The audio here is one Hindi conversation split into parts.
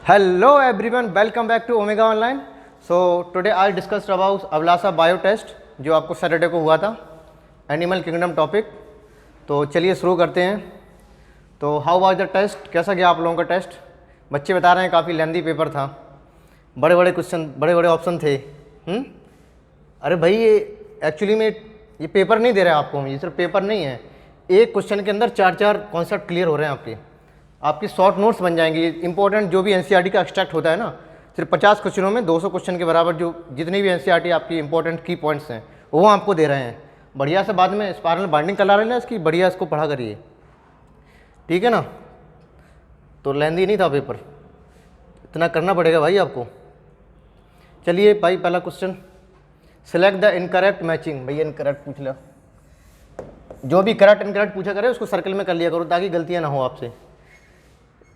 Hello everyone, welcome back to Omega Online. So today I discussed about अबलासा बायो टेस्ट जो आपको सैटरडे को हुआ था, एनिमल किंगडम टॉपिक। तो चलिए शुरू करते हैं। तो हाउ वाज द टेस्ट, कैसा गया आप लोगों का टेस्ट? बच्चे बता रहे हैं काफ़ी लेंदी पेपर था, बड़े बड़े क्वेश्चन, बड़े बड़े ऑप्शन थे। अरे भाई ये एक्चुअली में ये पेपर नहीं दे रहा है आपको, ये सिर्फ पेपर नहीं है, एक क्वेश्चन के अंदर चार चार कॉन्सेप्ट क्लियर हो रहे हैं आपकी शॉर्ट नोट्स बन जाएंगी। इंपॉर्टेंट जो भी एनसीईआरटी का एक्सट्रैक्ट होता है ना, सिर्फ 50 क्वेश्चनों में 200 क्वेश्चन के बराबर जो जितनी भी एनसीईआरटी आपकी इंपॉर्टेंट की पॉइंट्स हैं वो आपको दे रहे हैं। बढ़िया से बाद में स्पाइरल बाइंडिंग करा रहे हैं इसकी, बढ़िया इसको पढ़ा करिए, ठीक है ना। तो लेंदी नहीं था पेपर, इतना करना पड़ेगा भाई आपको। चलिए भाई पहला question, select the incorrect matching. भैया इनकरेक्ट पूछ लिया, जो भी करेक्ट इनकरेक्ट पूछा करे उसको सर्कल में कर लिया करो ताकि गलतियाँ ना हो आपसे।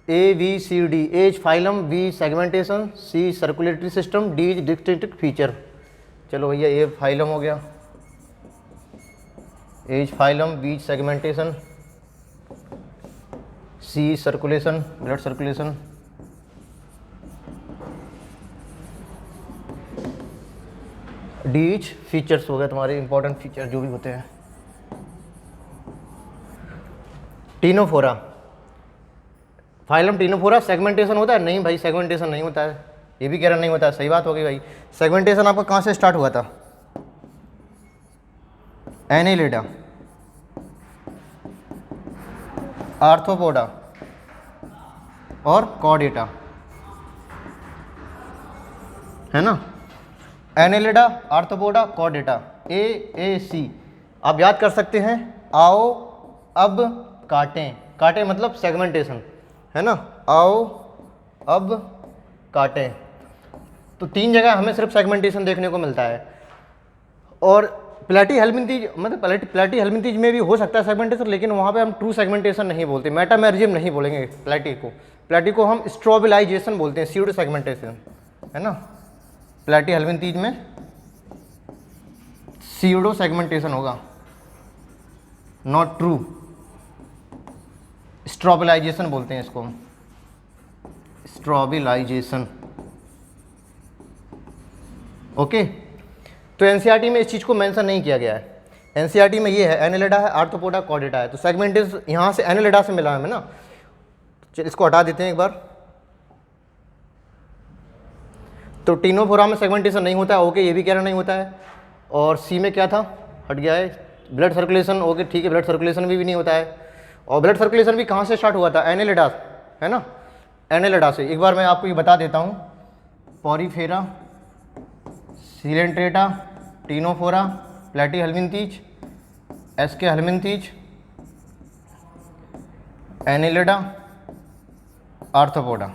A B C D, as phylum, B segmentation, C circulatory system, D distinctive feature. चलो भैया ए फाइलम हो गया, as phylum, B segmentation, C circulation blood circulation, D features हो गया तुम्हारे इंपॉर्टेंट फीचर जो भी होते हैं। टीनोफोरा, फाइलम टीनोफोरा सेगमेंटेशन होता है? नहीं भाई सेगमेंटेशन नहीं होता है, ये भी कह रहा नहीं होता है, सही बात हो गई भाई। सेगमेंटेशन आपका कहाँ से स्टार्ट हुआ था? एनेलिडा, आर्थ्रोपोडा और कॉर्डेटा, है ना। एनेलिडा, आर्थ्रोपोडा, कॉर्डेटा, AAC आप याद कर सकते हैं। आओ अब काटें, काटें मतलब सेगमेंटेशन, है ना। आओ अब काटें, तो तीन जगह हमें सिर्फ सेगमेंटेशन देखने को मिलता है। और प्लेटी हेल्मिंथीज में भी हो सकता है सेगमेंटेशन, लेकिन वहाँ पे हम ट्रू सेगमेंटेशन नहीं बोलते, मेटामेरिज्म नहीं बोलेंगे प्लेटी को हम स्ट्रोबिलाइजेशन बोलते हैं, सीड सेगमेंटेशन, है ना। प्लेटी हेल्मिंथीज में सीडो सेगमेंटेशन होगा, नॉट ट्रू। स्ट्रोबिलाइजेशन बोलते हैं इसको, स्ट्रोबिलाइजेशन, ओके। तो एनसीईआरटी में इस चीज़ को मेंशन नहीं किया गया है। एनसीईआरटी में ये है एनेलिडा है, आर्थ्रोपोडा, कॉर्डेटा है, तो सेगमेंटेशन यहाँ से एनेलिडा से मिला है ना। इसको हटा देते हैं एक बार। तो टीनोफोरा में सेगमेंटेशन नहीं होता है, ओके, ये भी कह रहा नहीं होता है। और सी में क्या था, हट गया है, ब्लड सर्कुलेशन, ओके ठीक है, ब्लड सर्कुलेशन भी नहीं होता है। और ब्लड सर्कुलेशन भी कहाँ से स्टार्ट हुआ था? एनेलिडा, है ना, एनेलिडा से। एक बार मैं आपको ये बता देता हूँ, पॉरीफेरा, सिलेंट्रेटा, टीनोफोरा, प्लेटी हेल्मिंथीज, एसके हेल्मिंथीज, एनेलिडा, आर्थ्रोपोडा।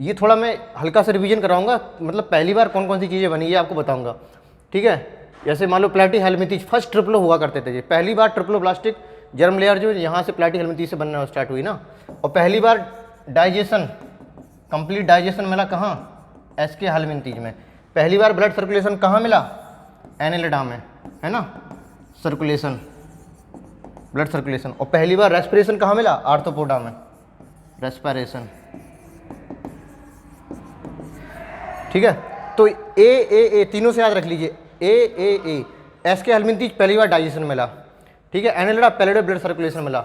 ये थोड़ा मैं हल्का सा रिवीजन कराऊंगा, मतलब पहली बार कौन कौन सी चीज़ें बनी ये आपको बताऊंगा, ठीक है। जैसे मान लो प्लेटी हेल्मिंथीज फर्स्ट ट्रिप्लो हुआ करते थे, पहली बार ट्रिप्लोब्लास्टिक जर्म लेयर जो यहाँ से प्लेटी हेल्मिंथीज से बनना स्टार्ट हुई ना। और पहली बार डाइजेशन, कंप्लीट डाइजेशन मिला कहाँ? एसके हेल्मिंथीज में। पहली बार ब्लड सर्कुलेशन कहाँ मिला? एनेलिडा में, है ना, सर्कुलेशन, ब्लड सर्कुलेशन। और पहली बार रेस्पिरेशन कहाँ मिला? आर्थ्रोपोडा में, रेस्पिरेशन, ठीक है। तो ए तीनों से याद रख लीजिए, ए एसके हेल्मिंथीज पहली बार डाइजेशन मिला, ठीक है। एनेलिडा पहली बार ब्लड सर्कुलेशन मिला,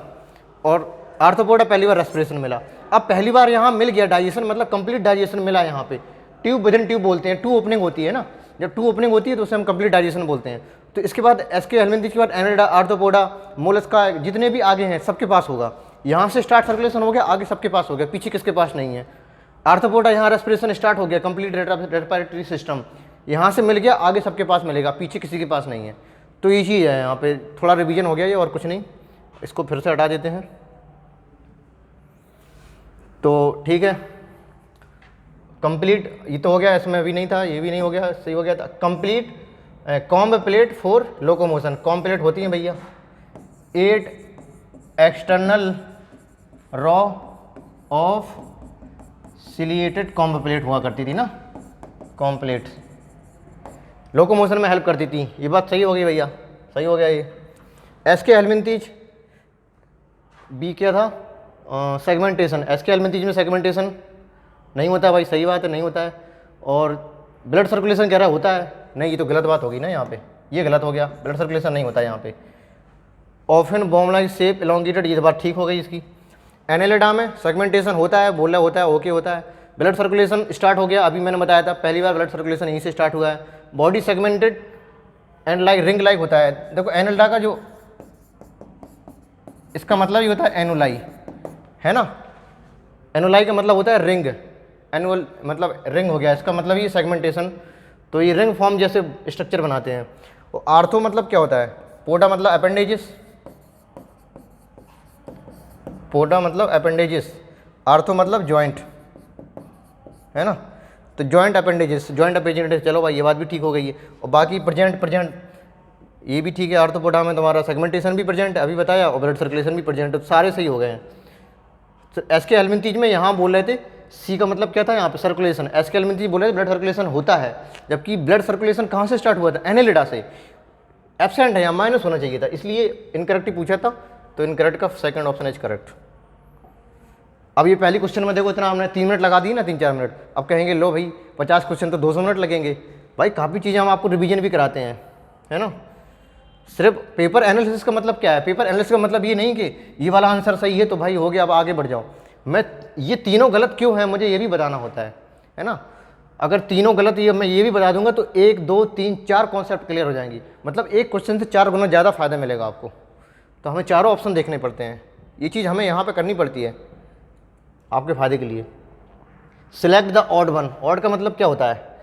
और आर्थ्रोपोडा पहली बार रेस्पिरेशन मिला। अब पहली बार यहाँ मिल गया डाइजेशन, मतलब कंप्लीट डाइजेशन मिला यहाँ पे। ट्यूब विद इन ट्यूब बोलते हैं, टू ओपनिंग होती है ना, जब टू ओपनिंग होती है तो उसे हम कंप्लीट डाइजेशन बोलते हैं। तो इसके बाद एसके हेल्मिंथीज के बाद एनेलिडा, आर्थ्रोपोडा, मोलस्का, जितने भी आगे हैं सबके पास होगा। यहाँ से स्टार्ट सर्कुलेशन हो गया, आगे सबके पास हो गया, पीछे किसके पास नहीं है? आर्थ्रोपोडा, यहाँ रेस्पिरेशन स्टार्ट हो गया, कंप्लीट रेस्पिरेटरी सिस्टम यहाँ से मिल गया, आगे सबके पास मिलेगा, पीछे किसी के पास नहीं है। तो ये चीज़ है, यहाँ पे थोड़ा रिवीजन हो गया ये, और कुछ नहीं। इसको फिर से हटा देते हैं, तो ठीक है। कंप्लीट ये तो हो गया, इसमें अभी नहीं था, ये भी नहीं हो गया, सही हो गया था। Complete comb plate for locomotion, comb plate होती है भैया 8 external raw of ciliated comb plate हुआ करती थी ना, कॉम्ब प्लेट लोकोमोशन में हेल्प करती थी। ये बात सही हो गई भैया, सही हो गया ये। एसके हेल्मिंथीज, बी क्या था? सेगमेंटेशन, एसके हेल्मिंथीज में सेगमेंटेशन, नहीं होता है भाई, सही बात है, नहीं होता है। और ब्लड सर्कुलेशन कह रहा होता है, नहीं, ये तो गलत बात होगी ना यहाँ पे, ये गलत हो गया, ब्लड सर्कुलेशन नहीं होता है यहाँ पे। Often bomb like shape elongated, ये बात ठीक हो गई इसकी। एनेलिडा में सेगमेंटेशन होता है, बोला होता है, ओके होता है। ब्लड सर्कुलेशन स्टार्ट हो गया, अभी मैंने बताया था पहली बार ब्लड सर्कुलेशन यहीं से स्टार्ट हुआ है। Body segmented and like ring like होता है। देखो एनेलिडा का जो इसका मतलब ही होता है एनुलाई, है ना, एनुलाई का मतलब होता है रिंग, एनुअल मतलब रिंग हो गया, इसका मतलब ये सेगमेंटेशन। तो ये रिंग फॉर्म जैसे स्ट्रक्चर बनाते हैं। और आर्थो मतलब क्या होता है, पोडा मतलब अपेंडेजिस, पोडा मतलब अपेंडेजिस, आर्थो मतलब जॉइंट, है ना। तो जॉइंट अपेंडेजिस, जॉइंट अपेंडेजिस, चलो भाई ये बात भी ठीक हो गई है। और बाकी प्रेजेंट ये भी ठीक है, आर्थोपोडा में तुम्हारा सेगमेंटेशन भी प्रेजेंट है, अभी बताया, और ब्लड सर्कुलेशन भी प्रेजेंट है, तो सारे सही हो गए हैं। तो एस के हेल्मिंथीज में यहाँ बोल रहे थे सी का मतलब क्या था यहाँ पे सर्कुलेशन, एस के हेल्मिंथीज बोल रहे थे ब्लड सर्कुलेशन होता है, जबकि ब्लड सर्कुलेशन कहाँ से स्टार्ट हुआ था, एनेलिडा से। एब्सेंट है यहाँ, माइनस होना चाहिए था, इसलिए इनकरेक्ट ही पूछा था, तो इनकरेक्ट का सेकंड ऑप्शन इज करेक्ट। अब ये पहली क्वेश्चन में देखो इतना हमने 3 मिनट लगा दिए ना, 3-4 मिनट। अब कहेंगे लो भाई 50 क्वेश्चन तो 200 मिनट लगेंगे। भाई काफ़ी चीज़ें हम आपको रिवीजन भी कराते हैं, है ना। सिर्फ पेपर एनालिसिस का मतलब क्या है, पेपर एनालिसिस का मतलब ये नहीं कि ये वाला आंसर सही है तो भाई हो गया अब आगे बढ़ जाओ। मैं ये तीनों गलत क्यों है मुझे ये भी बताना होता है ना। अगर तीनों गलत ये मैं ये भी बता दूंगा तो 1 2 3 4 कॉन्सेप्ट क्लियर हो जाएंगी, मतलब एक क्वेश्चन से 4 गुना ज़्यादा फायदा मिलेगा आपको। तो हमें चारों ऑप्शन देखने पड़ते हैं, ये चीज़ हमें यहाँ पर करनी पड़ती है आपके फ़ायदे के लिए। Select the odd one, odd का मतलब क्या होता है,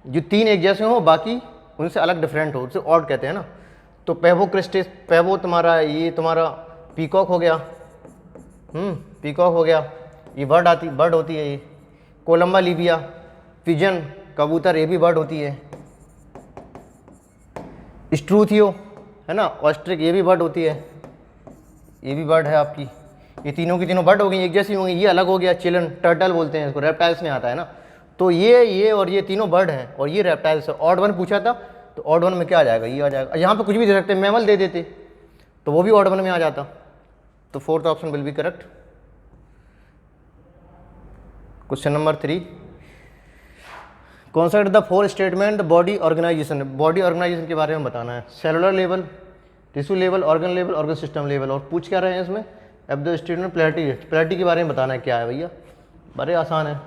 जो 3 एक जैसे हो बाकी उनसे अलग डिफरेंट हो, उसे ऑड कहते हैं ना। तो पेवो क्रिस्टिस, पेवो तुम्हारा ये तुम्हारा पीकॉक हो गया, पीकॉक हो गया, ये बर्ड होती है ये। कोलंबा लिबिया, पिजन कबूतर, ये भी बर्ड होती है। स्ट्रूथियो, है ना, ऑस्ट्रिक, ये भी बर्ड होती है, ये भी बर्ड है आपकी। ये तीनों की तीनों बर्ड हो गई, एक जैसी होंगी। ये अलग हो गया चिलन, टर्टल बोलते हैं इसको, रेप्टाइल्स में आता है ना। तो ये और ये तीनों बर्ड हैं और ये रेप्टाइल्स है। ऑड वन पूछा था तो ऑड वन में क्या आ जाएगा, ये आ जाएगा। यहाँ पे कुछ भी दे सकते हैं, मैमल दे देते तो वो भी ऑड वन में आ जाता। तो fourth option will be correct. Question number 3, concept the 4 statement body organisation, body organisation के बारे में बताना है। Cellular level, tissue level, organ system level. और पूछ क्या रहे हैं इसमें, अब द स्टेटमेंट प्लेटी के बारे में बताना है क्या है भैया, बड़े आसान है।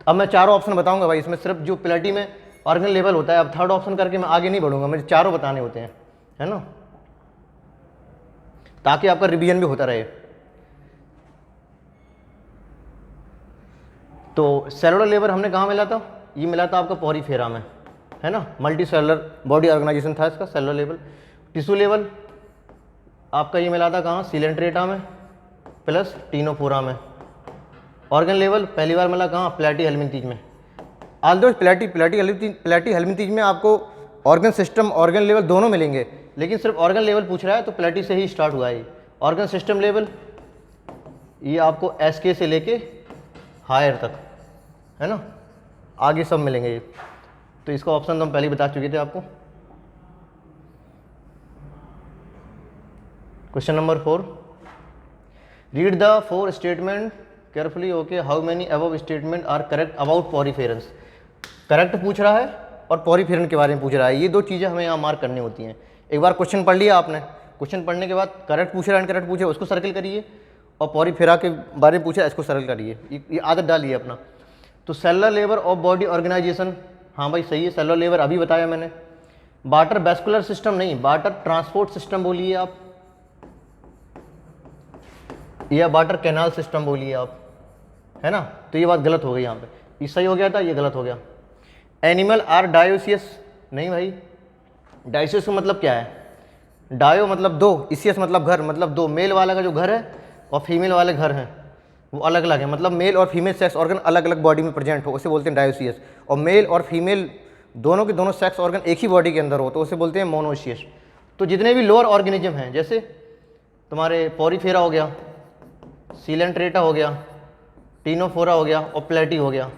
अब मैं चारों ऑप्शन बताऊंगा भाई, इसमें सिर्फ जो प्लेटी में ऑर्गन लेवल होता है, अब थर्ड ऑप्शन करके मैं आगे नहीं बढ़ूंगा, मुझे चारों बताने होते हैं, है ना, ताकि आपका रिवीजन भी होता रहे। तो सेलुलर लेवल हमने कहाँ मिला था, ये मिला था आपका पॉरीफेरा में, है ना। मल्टी सेलुलर बॉडी ऑर्गेनाइजेशन था इसका सेलुलर लेवल। टिश्यू लेवल आपका ये मिला था कहाँ, सीलेंट्रेटा में प्लस टीनोफोरा में। ऑर्गन लेवल पहली बार मिला कहाँ, प्लेटी हेल्मिंथीज में। आल्दो प्लेटी हेल्मिंथीज में आपको ऑर्गन सिस्टम ऑर्गन लेवल दोनों मिलेंगे, लेकिन सिर्फ ऑर्गन लेवल पूछ रहा है तो प्लेटी से ही स्टार्ट हुआ है। ऑर्गन सिस्टम लेवल ये आपको एसके से लेके हायर तक, है ना, आगे सब मिलेंगे ये। तो इसका ऑप्शन तो हम पहले ही बता चुके थे आपको। Question number 4, read the 4 statement carefully. Okay, how many above statement are correct about poriferans. Correct पूछ रहा है और पॉरीफेरन के बारे में पूछ रहा है, ये 2 चीज़ें हमें यहाँ मार्क करनी होती हैं। एक बार क्वेश्चन पढ़ लिया आपने, क्वेश्चन पढ़ने के बाद करेक्ट पूछ रहा है इनकरेक्ट पूछे उसको सर्कल करिए, और पॉरीफेरा के बारे में पूछा इसको सर्कल करिए, ये आदत डालिए अपना। तो cellular level of body organisation, हाँ भाई सही है, सेलुलर लेवल अभी बताया मैंने। वाटर वेस्कुलर सिस्टम नहीं, वाटर ट्रांसपोर्ट सिस्टम बोलिए आप, या वाटर कैनाल सिस्टम बोलिए आप, है ना। तो ये बात गलत हो गई यहाँ पे, ये सही हो गया था, ये गलत हो गया। एनिमल आर डायोसियस, नहीं भाई, डायोसियस का मतलब क्या है, डायो मतलब 2, इसियस मतलब घर, मतलब 2, मेल वाला का जो घर है और फीमेल वाले घर हैं वो अलग अलग है, मतलब मेल और फीमेल सेक्स ऑर्गन अलग अलग बॉडी में प्रेजेंट हो, उसे बोलते हैं डायोसियस। और मेल और फीमेल दोनों के दोनों सेक्स ऑर्गन एक ही बॉडी के अंदर हो तो उसे बोलते हैं मोनोसियस। तो जितने भी लोअर ऑर्गेनिज्म हैं, जैसे तुम्हारे पॉरीफेरा हो गया, सीलेंट्रेटा हो गया, टीनोफोरा हो गया और प्लेटी हो गया,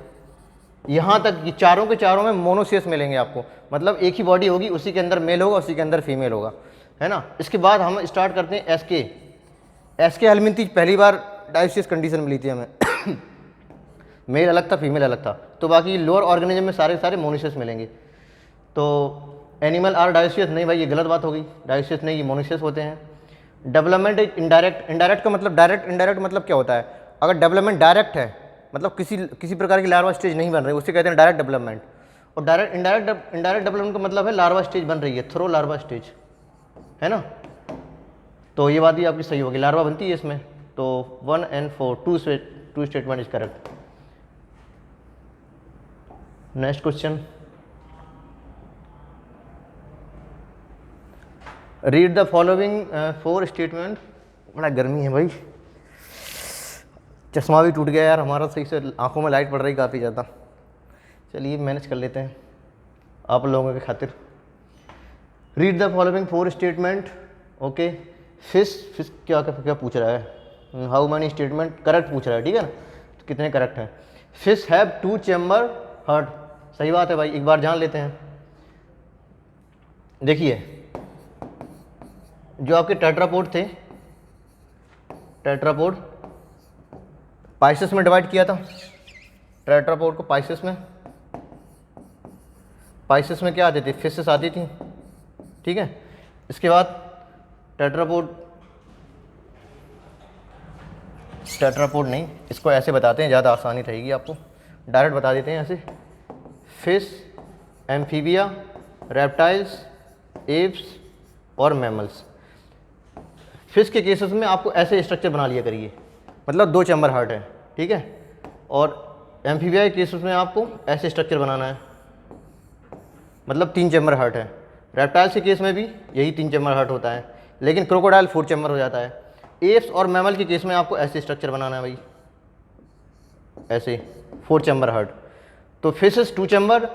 यहाँ तक ये चारों के चारों में मोनोसियस मिलेंगे आपको, मतलब एक ही बॉडी होगी, उसी के अंदर मेल होगा, उसी के अंदर फीमेल होगा, है ना। इसके बाद हम स्टार्ट करते हैं एसके हेल्मिंथीज, पहली बार डायोसियस कंडीशन मिली थी हमें। मेल अलग था, फीमेल अलग था। तो बाकी लोअर ऑर्गेनिज्म में सारे सारे मोनोसियस मिलेंगे। तो एनिमल आर डायोसियस, नहीं भाई ये गलत बात हो गई, डायोसियस नहीं, ये मोनोसियस होते हैं। डेवलपमेंट इज इनडायरेक्ट, इनडायरेक्ट का मतलब डायरेक्ट, इनडायरेक्ट मतलब क्या होता है, अगर डेवलपमेंट डायरेक्ट है मतलब किसी प्रकार की लार्वा स्टेज नहीं बन रही, उसे कहते हैं डायरेक्ट डेवलपमेंट। और इनडायरेक्ट डेवलपमेंट का मतलब है लार्वा स्टेज बन रही है, थ्रो लार्वा स्टेज, है ना। तो ये बात भी आपकी सही होगी, लार्वा बनती है इसमें। तो 1 and 4 to statement is correct. Next question, read the following 4 statement. बड़ा गर्मी है भाई, चश्मा भी टूट गया यार हमारा, सही से आंखों में लाइट पड़ रही काफ़ी ज़्यादा। चलिए मैनेज कर लेते हैं आप लोगों के खातिर। Read the following 4 statement. Okay, fish क्या क्या पूछ रहा है, हाउ मैनी स्टेटमेंट करेक्ट पूछ रहा है, ठीक है ना, तो कितने करेक्ट हैं। फिश हैव 2 चैम्बर हार्ट, सही बात है भाई, एक बार जान लेते हैं। देखिए जो आपके टेट्रापोड थे, टेट्रापोड पाइसेस में डिवाइड किया था, टेट्रापोड को पाइसेस में क्या आती थी, फिशेस आती थी, ठीक है। इसके बाद टेट्रापोड नहीं, इसको ऐसे बताते हैं, ज़्यादा आसानी रहेगी आपको, डायरेक्ट बता देते हैं ऐसे। फिश, एम्फीबिया, रेप्टाइल्स, एप्स और मैमल्स। फिश के केसेस में आपको ऐसे स्ट्रक्चर बना लिया करिए, मतलब 2 चैम्बर हार्ट है, ठीक है। और एम्फीबिया के केसेस में आपको ऐसे स्ट्रक्चर बनाना है, मतलब 3 चैम्बर हार्ट है। रेप्टाइल्स के केस में भी यही 3 चैम्बर हार्ट होता है, लेकिन क्रोकोडाइल 4 चैम्बर हो जाता है। एप्स और मैमल के केस में आपको ऐसे स्ट्रक्चर बनाना है भाई, ऐसे 4 चैम्बर हार्ट। तो फिशेस 2 चैम्बर,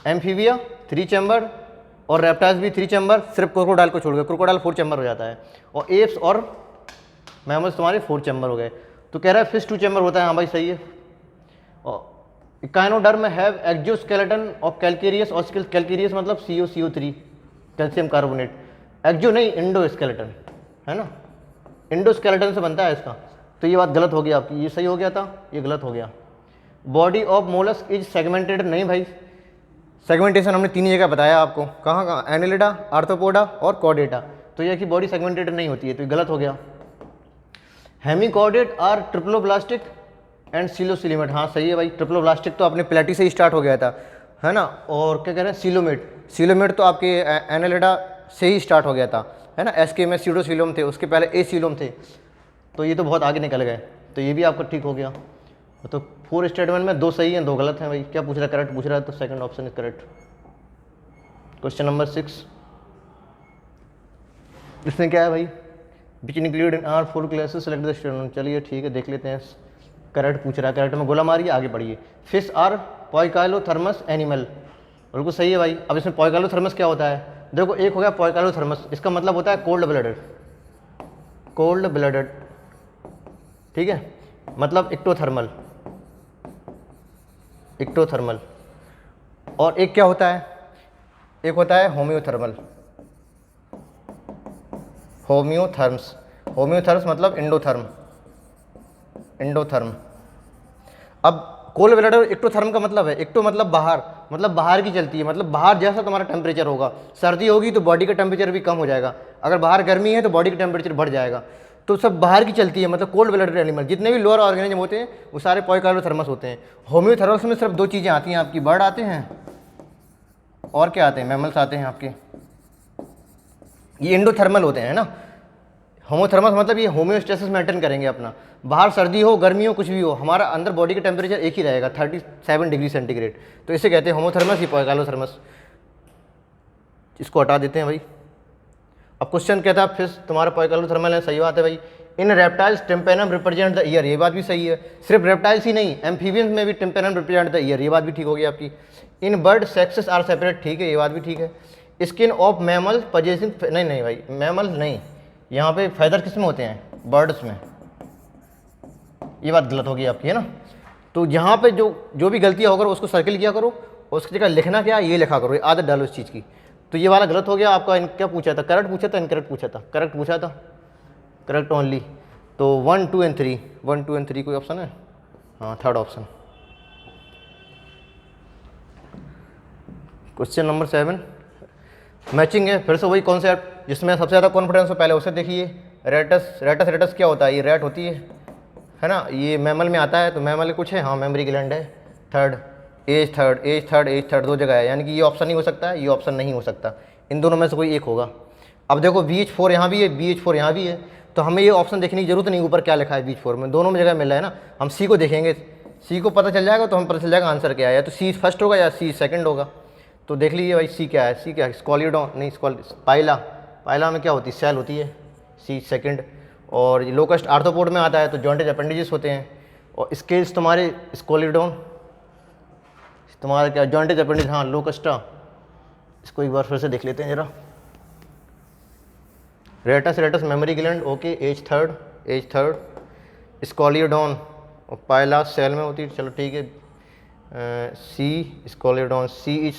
एम्फीबिया 3 चैम्बर और रेप्टाइल्स भी 3 चैम्बर, सिर्फ क्रोकोडाइल को छोड़ गए, क्रोकोडाइल 4 चैम्बर हो जाता है। और एप्स और मैमल्स तुम्हारे 4 चैम्बर हो गए। तो कह रहा है फिश 2 चैम्बर होता है, हाँ भाई सही है। और echinoderm have exoskeleton of calcareous और कैल्केरियस मतलब CO3 कैल्शियम कार्बोनेट, एक्जो नहीं इंडोस्केलेटन, है ना, इंडोस्केलेटन से बनता है इसका। तो ये बात गलत हो गई आपकी, ये सही हो गया था, ये गलत हो गया। Body of mollusc is segmented, नहीं भाई, सेगमेंटेशन हमने 3 जगह बताया आपको, कहाँ कहाँ, एनिलिडा, आर्थ्रोपोडा और कॉर्डेटा। तो ये कि बॉडी सेगमेंटेड नहीं होती है, तो ये गलत हो गया। हेमिकॉर्डेट आर ट्रिप्लोब्लास्टिक एंड सीलोसिलीमेट, हाँ सही है भाई, ट्रिप्लोब्लास्टिक तो अपने प्लेटी से ही स्टार्ट हो गया था, है ना। और क्या कह रहे हैं, सीलोमेट तो आपके एनिलिडा से ही स्टार्ट हो गया था, है ना। एसके में सीडोसीलोम थे, उसके पहले एसीलोम थे, तो ये तो बहुत आगे निकल गए, तो ये भी आपका ठीक हो गया। तो 4 स्टेटमेंट में 2 सही हैं 2 गलत हैं भाई। क्या पूछ रहा है, करेक्ट पूछ रहा है, तो second option is correct. Question number 6, इसमें क्या है भाई, which include in are 4 classes select the statement. चलिए ठीक है, देख लेते हैं, करेक्ट पूछ रहा है, करेक्ट में गोला मारिए, आगे बढ़िए। फिश आर पॉइकाइलोथर्मस एनिमल, बिल्कुल सही है भाई। अब इसमें पॉइकाइलोथर्मस क्या होता है, देखो एक हो गया पॉइकाइलोथर्मस, इसका मतलब होता है कोल्ड ब्लडेड, ठीक है, मतलब इक्टोथर्मल। और एक क्या होता है, एक होता है होम्योथर्म्स मतलब इंडोथर्म। अब कोल्ड ब्लडेड और इक्टोथर्म का मतलब है, इक्टो मतलब बाहर की चलती है, मतलब बाहर जैसा तुम्हारा टेम्परेचर होगा, सर्दी होगी तो बॉडी का टेम्परेचर भी कम हो जाएगा, अगर बाहर गर्मी है तो बॉडी का टेम्परेचर बढ़ जाएगा, तो सब बाहर की चलती है, मतलब कोल्ड ब्लडेड एनिमल। जितने भी लोअर ऑर्गेनिज्म होते हैं वो सारे पॉइकाइलोथर्मस होते हैं। होम्योथर्मस में सिर्फ 2 चीज़ें आती हैं आपकी, बर्ड आते हैं और क्या आते हैं, मैमल्स आते हैं आपके, ये इंडोथर्मल होते हैं, है ना। होमोथर्मस मतलब ये होम्योस्टेसिस मेंटेन करेंगे अपना, बाहर सर्दी हो गर्मी हो कुछ भी हो, हमारा अंदर बॉडी का टेम्परेचर एक ही रहेगा 37 डिग्री सेंटीग्रेड, तो इसे कहते हैं होमोथर्मस या पॉइकाइलोथर्मस। इसको हटा देते हैं भाई। अब क्वेश्चन कहता है फिश तुम्हारा पॉइकाइलोथर्मल है, सही बात है भाई। In reptiles tympanum represent the ear, ये बात भी सही है। सिर्फ रेप्टाइल्स ही नहीं, एम्फीबियंस में भी टेम्पेनम रिप्रेजेंट द ईयर, ये बात भी ठीक होगी आपकी। इन बर्ड सेक्सेस आर सेपरेट, ठीक है, ये बात भी ठीक है। स्किन ऑफ मैमल पजेसिंग, नहीं भाई, मैमल नहीं, यहाँ पे फैदर किस में होते हैं, बर्ड्स में, ये बात गलत होगी आपकी, है ना। तो यहाँ पे जो भी गलतियाँ होकर उसको सर्किल किया करो, और उसकी जगह लिखना क्या है ये लिखा करो, ये आदत डालो इस चीज़ की। तो ये वाला गलत हो गया आपका। क्या पूछा था, करेक्ट पूछा था, इनकरेक्ट पूछा था, करेक्ट पूछा था, करेक्ट ओनली। तो 1, 2 and 3 कोई ऑप्शन है, हाँ third option. Question number 7 matching है, फिर से वही कॉन्सेप्ट जिसमें सबसे ज़्यादा कॉन्फिडेंस हो पहले उसे देखिए। रेटस क्या होता है? ये रेट होती है ना, ये मैमल में आता है। तो मैमल कुछ है, हाँ मेमोरी ग्लैंड है। एज थर्ड दो जगह है, यानी कि ये ऑप्शन नहीं हो सकता है, ये ऑप्शन नहीं हो सकता, इन दोनों में से कोई एक होगा। अब देखो BH4 यहाँ भी है, BH4 यहाँ भी है, तो हमें ये ऑप्शन देखने की जरूरत नहीं ऊपर क्या लिखा है BH4 में, दोनों में जगह मिल रहा है ना। हम सी को देखेंगे, सी को पता चल जाएगा तो हम पता चल जाएगा आंसर क्या है, या तो सी फर्स्ट होगा या सी सेकंड होगा। तो देख लीजिए भाई सी क्या है, सी क्या है? स्कॉलिडॉन नहीं, पाइला में क्या होती है? सेल होती है, सी सेकंड। और लोकस्ट आर्थ्रोपोड में आता है, तो जॉइंटेज अपेंडेजेस होते हैं। और स्केल्स तुम्हारे स्कॉलिडॉन, तुम्हारा क्या जॉइंटेज अपेंडेज, हाँ लोकस्टा। इसको एक बार फिर से देख लेते हैं जरा। Rats mammary gland, okay. As third scoliodon और पाइला सेल में होती है, चलो ठीक है। C scoliodon, C is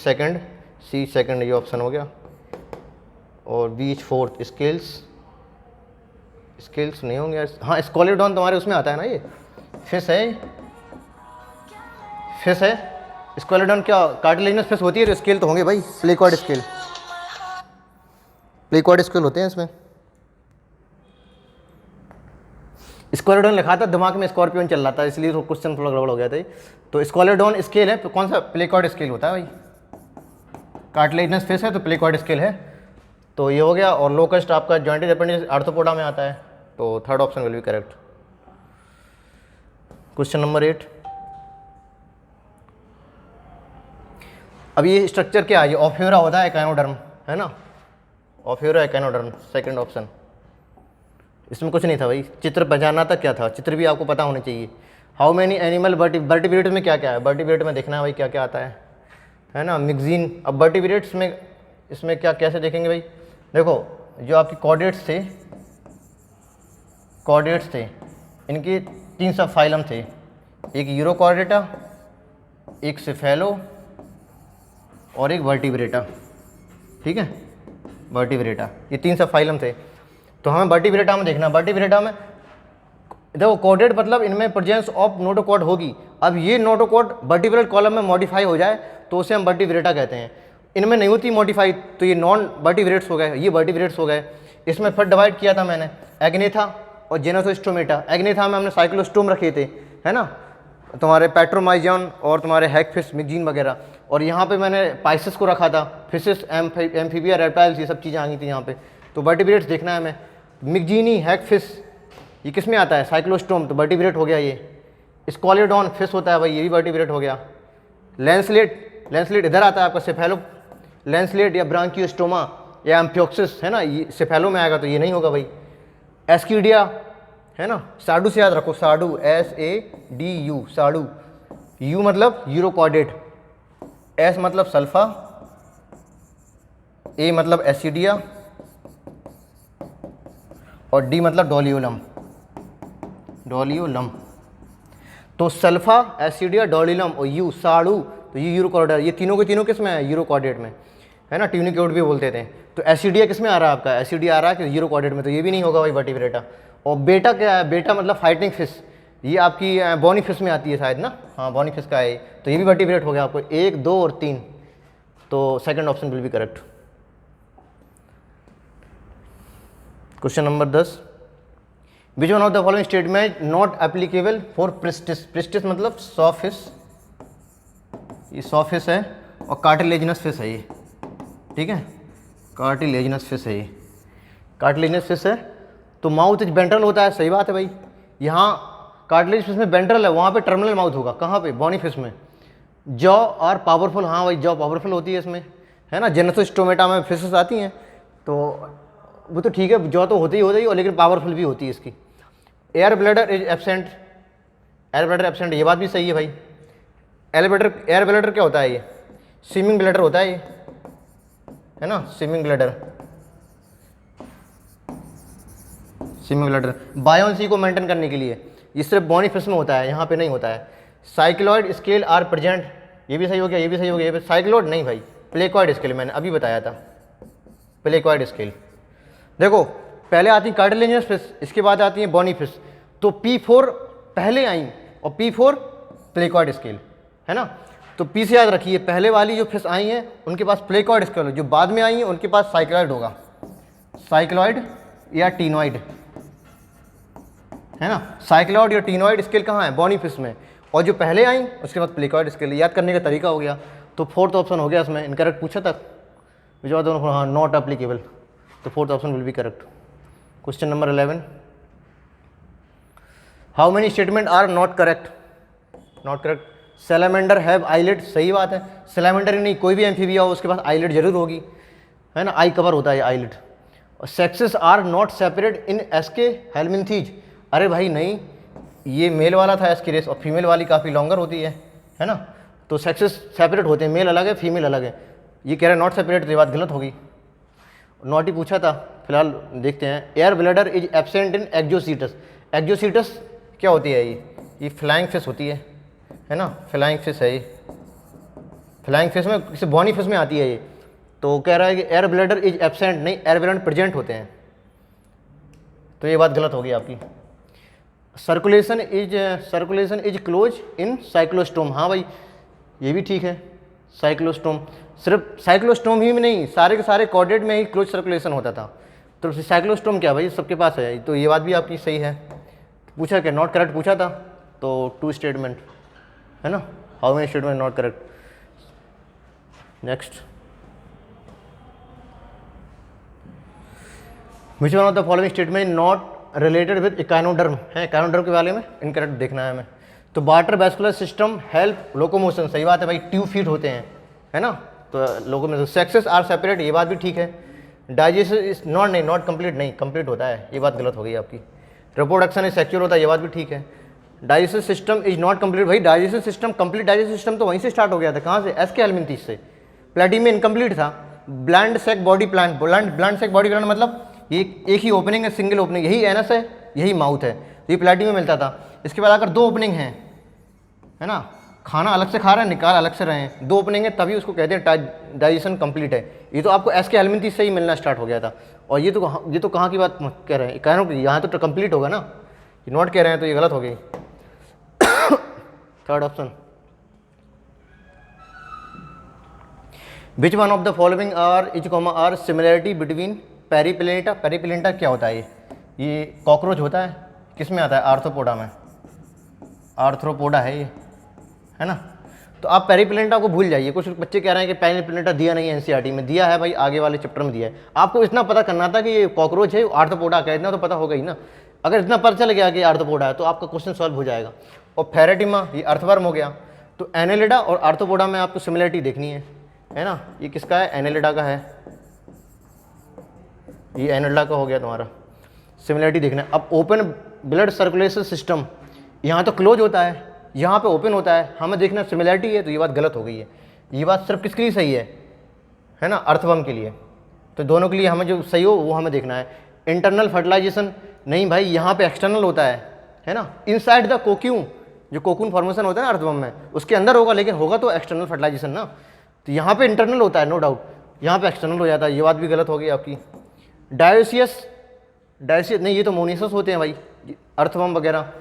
second, ये ऑप्शन हो गया। और बीच फोर्थ स्केल्स नहीं होंगे, हाँ स्कॉलिडॉन तुम्हारे उसमें आता है ना, ये फिश है। स्कॉलिडॉन क्या कार्टिलेजिनस फिश होती है, तो स्केल तो होंगे भाई, प्लेकॉर्ड स्केल होते हैं इसमें। स्कॉलिडॉन लिखा था, दिमाग में स्कॉर्पियन चल रहा था, इसलिए तो क्वेश्चन थोड़ा गड़बड़ हो गया था। तो स्कॉलिडॉन स्केल है, तो कौन सा? प्लेकॉर्ड स्केल होता है भाई। कार्टिलेजिनस फिश है तो प्लेकॉर्ड स्केल है, तो ये हो गया। और लोकस्ट आपका जॉइंटेज अपेंडेज आर्थ्रोपोडा में आता है, तो third option will be correct. Question number 8, अब ये स्ट्रक्चर क्या है? ये ऑफ्यूरा होता है, एकाइनोडर्म है ना, ऑफ्यूरा एकाइनोडर्म, सेकंड ऑप्शन। इसमें कुछ नहीं था भाई, चित्र पहचानना था क्या था, चित्र भी आपको पता होने चाहिए। हाउ मेनी एनिमल वर्टिब्रेट्स में क्या क्या है? वर्टिब्रेट में देखना है भाई क्या क्या आता है ना, मिक्जीन। अब वर्टिब्रेट्स में इसमें क्या कैसे देखेंगे भाई? देखो जो आपकी कॉर्डेट्स थे, इनके 3 सब फाइलम थे, एक यूरोकॉर्डेटा, एक सेफेलो और एक वर्टिब्रेटा, ठीक है, वर्टिब्रेटा, ये 3 सब फाइलम थे। तो हमें वर्टिब्रेटा में देखना, वर्टिब्रेटा में देखो कॉर्डेट मतलब इनमें प्रेजेंस ऑफ नोटोकॉर्ड होगी। अब ये नोटोकॉर्ड वर्टिब्रल कॉलम में मॉडिफाई हो जाए तो उसे हम वर्टिब्रेटा कहते हैं। इनमें नहीं होती मॉडिफाई, तो ये नॉन वर्टिब्रेट्स हो गए, ये वर्टिब्रेट्स हो गए। इसमें फिर डिवाइड किया था मैंने, एग्नेथा और जेनोसोस्टोमेटा। एग्नेथा में हमने साइक्लोस्टोम रखे थे, है ना, तुम्हारे पेट्रोमाइजन और तुम्हारे हैगफिश, मिक्जीन वगैरह। और यहाँ पे मैंने पाइसिस को रखा था, फिशिस, एम्फीबिया, रेप्टाइल्स, ये सब चीज़ें आ गई थी यहाँ पे। तो वर्टिब्रेट्स देखना है हमें। मिक्जीनी, हैगफिश, ये किस में आता है? साइक्लोस्टोम, तो वर्टिब्रेट हो गया ये। स्कॉलिडॉन फिश होता है भाई, ये भी वर्टिब्रेट हो गया। लैंसलेट इधर आता है आपका, सेफेलो लैंसलेट या ब्रांकियोस्टोमा या एम्फियोक्सिस, है ना, ये सेफेलो में आएगा, तो ये नहीं होगा भाई। एस्कीडिया, है ना, साडू से याद रखो, साडू, SADU, साडू। यू मतलब यूरोकॉर्डेट, एस मतलब सल्फा, ए मतलब एसिडिया और डी मतलब डोलियोलम। तो सल्फा, एसिडिया, डोलियोलम और यू, साडू, तो ये यूरोकॉर्डेट, ये तीनों के तीनों किस में है? यूरोकॉर्डेट में, है ना, ट्यूनिकोड भी बोलते थे। तो एसिडिया किस में आ रहा है आपका? एसिडिया आ रहा है कि यूरोकॉर्डेट में, तो ये भी नहीं होगा भाई वर्टिब्रेटा। और बेटा क्या है? बेटा मतलब फाइटिंग फिश, ये आपकी बॉनी फिश में आती है शायद ना, हाँ बॉनी फिश का है, तो ये भी वर्टिब्रेट हो गया आपको। 1, 2 और 3, तो second option will be correct. Question number 10, which one of the following statement not applicable for priestess? Priestess मतलब सॉ फिश, ये सॉ फिश है और कार्टिलेजिनस फिश है ये, ठीक है, कार्टिलेजिनस फिश है ये, कार्टिलेजिनस फिश है। तो माउथ इज वेंट्रल होता है, सही बात है भाई। यहाँ कार्टिलेज फिश में वेंट्रल है, वहाँ पे टर्मिनल माउथ होगा, कहाँ पे? बॉनी फिश में। जॉ और पावरफुल, हाँ भाई जॉ पावरफुल होती है इसमें, है ना। जेनोसोस्टोमेटा में फिशेस आती हैं, तो वो तो ठीक है, जॉ तो होती ही और लेकिन पावरफुल भी होती है इसकी। Air bladder is absent, air bladder absent, ये बात भी सही है भाई। एयर ब्लैडर क्या होता है? ये स्विमिंग ब्लैडर होता है ये, है ना, स्विमिंग ब्लैडर बायोन्सी को मेंटेन करने के लिए। ये सिर्फ बॉनी फिश में होता है, यहाँ पे नहीं होता है। साइक्लॉइड स्केल आर प्रेजेंट, ये भी सही हो गया, ये भी सही हो गया। साइक्लॉइड नहीं भाई, प्लेकॉइड स्केल मैंने अभी बताया था, प्लेकॉइड स्केल। देखो पहले आती है कार्टिलेजिनस फिश, इसके बाद आती है बॉनी फिश, तो P4 पहले आई और P4 प्लेकॉइड स्केल, है ना। तो पी से याद रखिए, पहले वाली जो फिश आई हैं उनके पास प्लेकॉइड स्केल, जो बाद में आई हैं उनके पास साइक्लॉइड होगा, साइक्लॉइड या टीनॉइड, है ना। साइक्लॉइड या टीनॉइड स्केल कहाँ है, बॉनी फिश में, और जो पहले आई उसके बाद प्लेकॉइड स्केल। याद करने का तरीका हो गया। तो फोर्थ ऑप्शन हो गया इसमें इनकरेक्ट पूछा था, जो दोनों हाँ नॉट अप्लीकेबल, तो fourth option will be correct. Question number 11, how many statement are not correct, not correct. Salamander have eyelid, सही बात है, सैलामेंडर ही नहीं कोई भी एम्फीबिया हो उसके पास आईलेट जरूर होगी, है ना, आई कवर होता है आईलेट। और sexes are not separate in aschelminthes, अरे भाई नहीं, ये मेल वाला था एसकी रेस और फीमेल वाली काफ़ी लॉन्गर होती है ना, तो सेक्सेस सेपरेट होते हैं, मेल अलग है फीमेल अलग है। ये कह रहे हैं नॉट सेपरेट, तो ये बात गलत होगी, नॉट ही पूछा था। फिलहाल देखते हैं, air bladder is absent in exocoetus, exocoetus क्या होती है, ये फ्लाइंग फिश होती है ना, फ्लाइंग फिश है ये, फ्लाइंग फिश में किसी बॉनी फिश में आती है ये। तो कह रहा है कि एयर ब्लैडर इज एब्सेंट, नहीं एयर ब्लैडर प्रेजेंट होते हैं, तो ये बात गलत होगी आपकी। Circulation is close in cyclostome, हाँ भाई ये भी ठीक है, साइक्लोस्टोम, सिर्फ साइक्लोस्टोम ही में नहीं, सारे के सारे कॉर्डेट में ही क्लोज सर्कुलेशन होता था, तो साइक्लोस्टोम क्या भाई सबके पास है, तो ये बात भी आपकी सही है। पूछा क्या, नॉट करेक्ट पूछा था, तो 2 स्टेटमेंट है ना, how many statement not correct. Next, which one of the following statement not related with echinoderm, है इकाइनोडर्म के बारे में इनकरेक्ट देखना है हमें। तो water vascular system help locomotion, सही बात है भाई, ट्यूब फीट होते हैं, है ना, तो लोकोमोशन। सेक्सेस आर सेपरेट, ये बात भी ठीक है। डाइजेशन इज नॉट, नहीं नॉट कंप्लीट, नहीं कंप्लीट होता है, ये बात गलत हो गई आपकी। रिप्रोडक्शन इज सेक्सुअल होता है, ये बात भी ठीक है। Digestive system is not complete, भाई digestive system complete, digestive system तो वहीं से स्टार्ट हो गया था, कहाँ से, एसके हेलमिंथीज से। प्लेटी में इनकम्प्लीट था। ब्लैंड सेक बॉडी प्लान, ब्लैंड सेक बॉडी प्लान मतलब ये एक ही ओपनिंग है, सिंगल ओपनिंग, यही एनस है यही माउथ है, ये प्लेटी में मिलता था। इसके बाद अगर 2 ओपनिंग हैं, है ना, खाना अलग से खा रहे हैं, निकाल अलग से रहे हैं, 2 ओपनिंग है तभी उसको कहते हैं डाइजेशन कंप्लीट है। ये तो आपको एसके हेलमिंथीज से ही मिलना स्टार्ट हो गया था। और ये तो कहाँ की बात कह रहे हैं, कह रहा हूँ कि यहाँ तो कंप्लीट होगा ना, ये नॉट कह रहे हैं तो ये गलत हो गई। Third option, which one of the following are similarity between periplaneta, periplaneta क्या होता है, ये कॉकरोच होता है, किस में आता है, आर्थ्रोपोडा में, आर्थ्रोपोडा है ये, है ना। तो आप पेरीप्लेटा को भूल जाइए, कुछ बच्चे कह रहे हैं कि पेरीप्लेटा दिया नहीं है एनसीईआरटी में, दिया है भाई, आगे वाले चैप्टर में दिया है। आपको इतना पता करना था कि ये कॉकरोच है, आर्थ्रोपोडा का, इतना तो पता होगा ही ना। अगर इतना पता चल गया कि आर्थ्रोपोडा है तो आपका क्वेश्चन सॉल्व हो जाएगा। और फेरेटिमा ये अर्थवर्म हो गया। तो एनेलिडा और आर्थ्रोपोडा में आपको सिमिलरिटी देखनी है ना। ये किसका है, एनेलिडा का है, ये एनेलिडा का हो गया तुम्हारा, सिमिलरिटी देखना है। अब ओपन ब्लड सर्कुलेशन सिस्टम, यहाँ तो क्लोज होता है, यहाँ पे ओपन होता है, हमें देखना सिमिलरिटी है, तो ये बात गलत हो गई है। ये बात सिर्फ किसके लिए सही है ना, अर्थवर्म के लिए। तो दोनों के लिए हमें जो सही हो वो हमें देखना है। इंटरनल फर्टिलाइजेशन, नहीं भाई यहाँ पे एक्सटर्नल होता है ना, इनसाइड द कोक्यून, जो कोकून फॉर्मेशन होता है ना अर्थवर्म में, उसके अंदर होगा, लेकिन होगा तो एक्सटर्नल फर्टिलाइजेशन ना। तो यहाँ पे इंटरनल होता है नो डाउट, यहाँ पे एक्सटर्नल हो जाता है, ये बात भी गलत हो गई आपकी। डायोसियस नहीं, ये तो मोनिसस होते हैं भाई, अर्थवर्म वगैरह,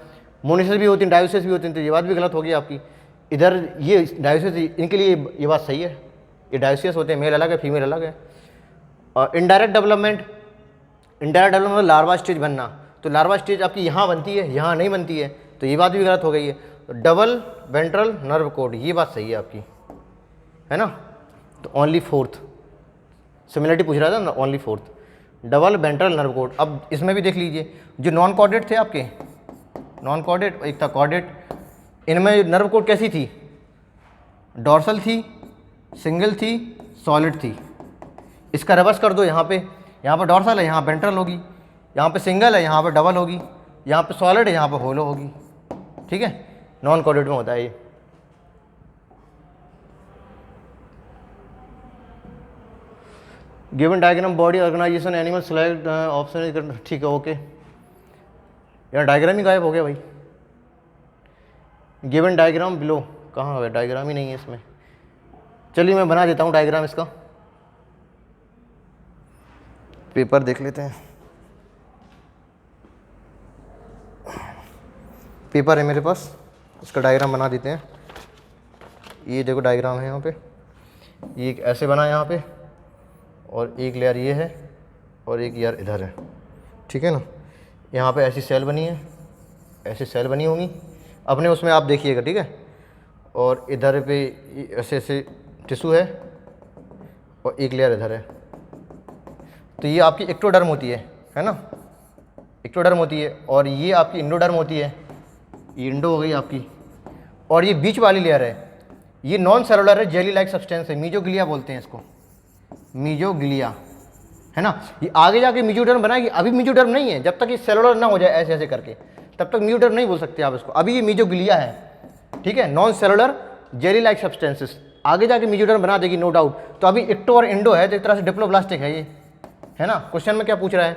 मोनिसस भी होती हैं, डायोसियस भी होती हैं, तो ये बात भी गलत होगी आपकी। इधर ये डायोसियस, इनके लिए ये बात सही है, ये डायोसियस होते हैं, मेल अलग है फीमेल अलग है। और इनडायरेक्ट डेवलपमेंट मतलब लार्वा स्टेज बनना, तो लार्वा स्टेज आपकी यहाँ बनती है, यहाँ नहीं बनती है, तो ये बात भी गलत हो गई है। तो डबल वेंट्रल नर्व कोड, ये बात सही है आपकी, है ना। तो ओनली फोर्थ सिमिलरिटी पूछ रहा था ना, only fourth, double ventral nerve code. अब इसमें भी देख लीजिए, जो नॉन कॉर्डेट थे आपके, नॉन कॉर्डेट एक था कॉर्डेट, इनमें नर्व कोड कैसी थी, डॉर्सल थी, सिंगल थी, सॉलिड थी। इसका रिवर्स कर दो, यहाँ पे डॉर्सल है, यहाँ वेंट्रल होगी, यहाँ पे सिंगल है, यहाँ पे डबल होगी, यहाँ पे सॉलिड है, यहाँ पे होलो होगी, ठीक है। नॉन कॉर्डेट में होता है ये। Given diagram body organisation animal select option, ठीक है ओके। यार डायग्राम ही गायब हो गया भाई, गिवन डायग्राम बिलो, कहाँ है डायग्राम ही नहीं है इसमें। चलिए मैं बना देता हूँ डायग्राम इसका, पेपर देख लेते हैं, पेपर है मेरे पास, इसका डायग्राम बना देते हैं। ये देखो डायग्राम है यहाँ पे, ये एक ऐसे बना है यहाँ पे, और एक लेयर ये है और एक लेयर इधर है, ठीक है ना। यहाँ पे ऐसी सेल बनी है, ऐसी सेल बनी होंगी अपने उसमें, आप देखिएगा, ठीक है। और इधर पे ऐसे ऐसे टिश्यू है और एक लेयर इधर है। तो ये आपकी एक्टोडर्म होती है ना, एक्टोडर्म होती है, और ये आपकी इंडोडर्म होती है, ये इंडो हो गई आपकी। और ये बीच वाली लेयर है, ये नॉन सेलुलर है, जेली लाइक सब्सटेंस है, मीजोग्लिया बोलते हैं इसको, मीजोग्लिया, है ना। ये आगे जाके मीजोडर्म बनाएगी, अभी मीजोडर्म नहीं है, जब तक ये सेलुलर ना हो जाए ऐसे ऐसे करके, तब तक मीजोडर्म नहीं बोल सकते आप इसको, अभी ये मीजोग्लिया है, ठीक है। Non cellular jelly like substances, आगे जाके मीजोडर्म बना देगी नो डाउट। तो अभी एक्टो और इंडो है, तो एक तरह से डिप्लोब्लास्टिक है ये, है ना। क्वेश्चन में क्या पूछ रहा है,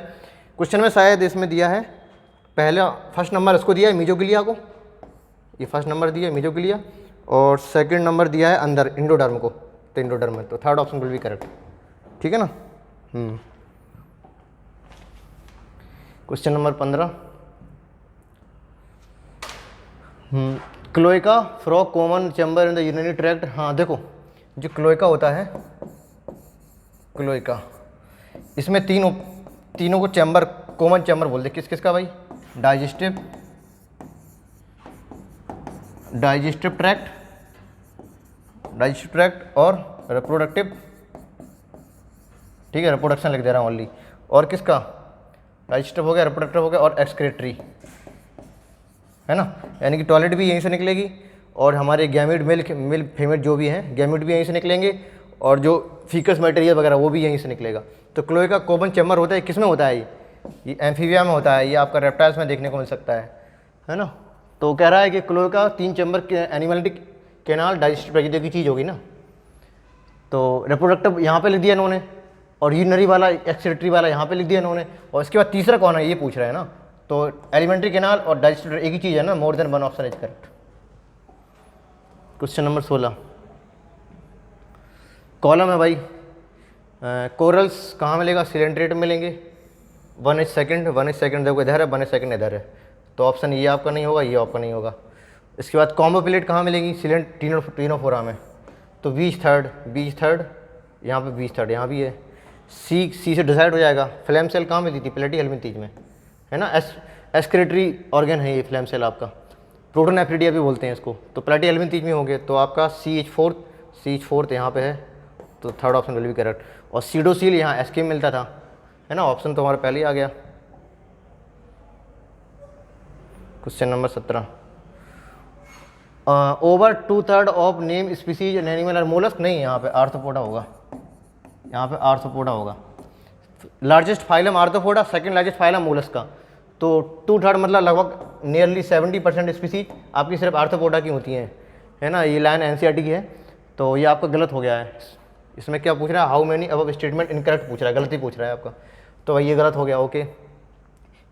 क्वेश्चन में शायद इसमें दिया है, पहला फर्स्ट नंबर इसको दिया है मीजोग्लिया को, ये फर्स्ट नंबर दिया है मीजोग्लिया, और सेकंड नंबर दिया है अंदर इंडोडर्म को, तो इंडोडर्म है, तो third option will be correct, ठीक है ना। Question number 15, cloaca frog common chamber in the urinary tract. हाँ देखो, जो क्लोएका होता है, क्लोएका, इसमें तीनों को चैम्बर, कॉमन चैम्बर बोलते हैं, किस किस का भाई, डाइजेस्टिव ट्रैक्ट और रिप्रोडक्टिव, ठीक है, रिप्रोडक्शन लिख दे रहा हूँ ओनली, और किसका, डाइजेस्टिव हो गया, रिप्रोडक्टिव हो गया, और एक्सक्रीटरी, है ना। यानी कि टॉयलेट भी यहीं से निकलेगी, और हमारे गैमेट मेल फीमेल जो भी हैं गैमेट भी यहीं से निकलेंगे, और जो फीकस मटेरियल वगैरह वो भी यहीं से निकलेगा। तो क्लोएका कॉमन चैम्बर होता है, किस में होता है ये एम्फीबिया में होता है, ये आपका रेप्टाइल्स में देखने को मिल सकता है ना। तो कह रहा है कि क्लोएका 3 चैम्बर के एनिमलिटिक कैनाल डाइजेस्टिव ट्रैक्ट की चीज़ होगी ना। तो रिप्रोडक्टिव यहाँ पे लिख दिया इन्होंने, और यूरिनरी वाला एक्सक्रीटरी वाला यहाँ पे लिख दिया इन्होंने, और इसके बाद तीसरा कौन है ये पूछ रहा है ना। तो एलिमेंट्री कैनाल और डाइजेस्टिव एक ही चीज़ है ना, more than one option is correct. Question number 16, column है भाई, कोरल्स कहाँ मिलेगा, सिलेंट्रेट में मिलेंगे, 1 इज सेकेंड देखो इधर है, 1 इज सेकेंड इधर है, तो ऑप्शन ये आपका नहीं होगा, ये आपका नहीं होगा। इसके बाद कॉम्बो प्लेट कहाँ मिलेगी, तीनों फोरा में, तो बीच थर्ड यहाँ पे, बीच थर्ड यहाँ भी है, सी से डिसाइड हो जाएगा। फ्लैम सेल कहाँ मिलती थी, प्लेटी हेल्मिंथीज में, है ना। एक्सक्रीटरी ऑर्गन है ये फ्लैम सेल आपका, प्रोटोन एफ्रिडिया भी बोलते हैं इसको, तो प्लेटी हेल्मिंथीज में हो गए, तो आपका CH4 यहाँ पे है, तो third option will be correct. और सीडोसील यहाँ एस्के में मिलता था, है ना, ऑप्शन तो हमारा पहले ही आ गया। Question number 17, over 2/3 of name species an animal are mollusc, नहीं यहाँ पे आर्थ्रोपोडा होगा, यहाँ पे आर्थ्रोपोडा होगा। Largest phylum arthropoda, second largest phylum mollusc का, तो 2/3 मतलब लगभग नियरली 70% स्पीसीज आपकी सिर्फ आर्थ्रोपोडा की होती हैं, है ना। ये लाइन NCERT की है, तो ये आपका गलत हो गया है। इसमें क्या पूछ रहा है, हाउ मेनी अब स्टेटमेंट इनकरेक्ट पूछ रहा है, गलती पूछ रहा है आपका, तो भाई ये गलत हो गया, okay.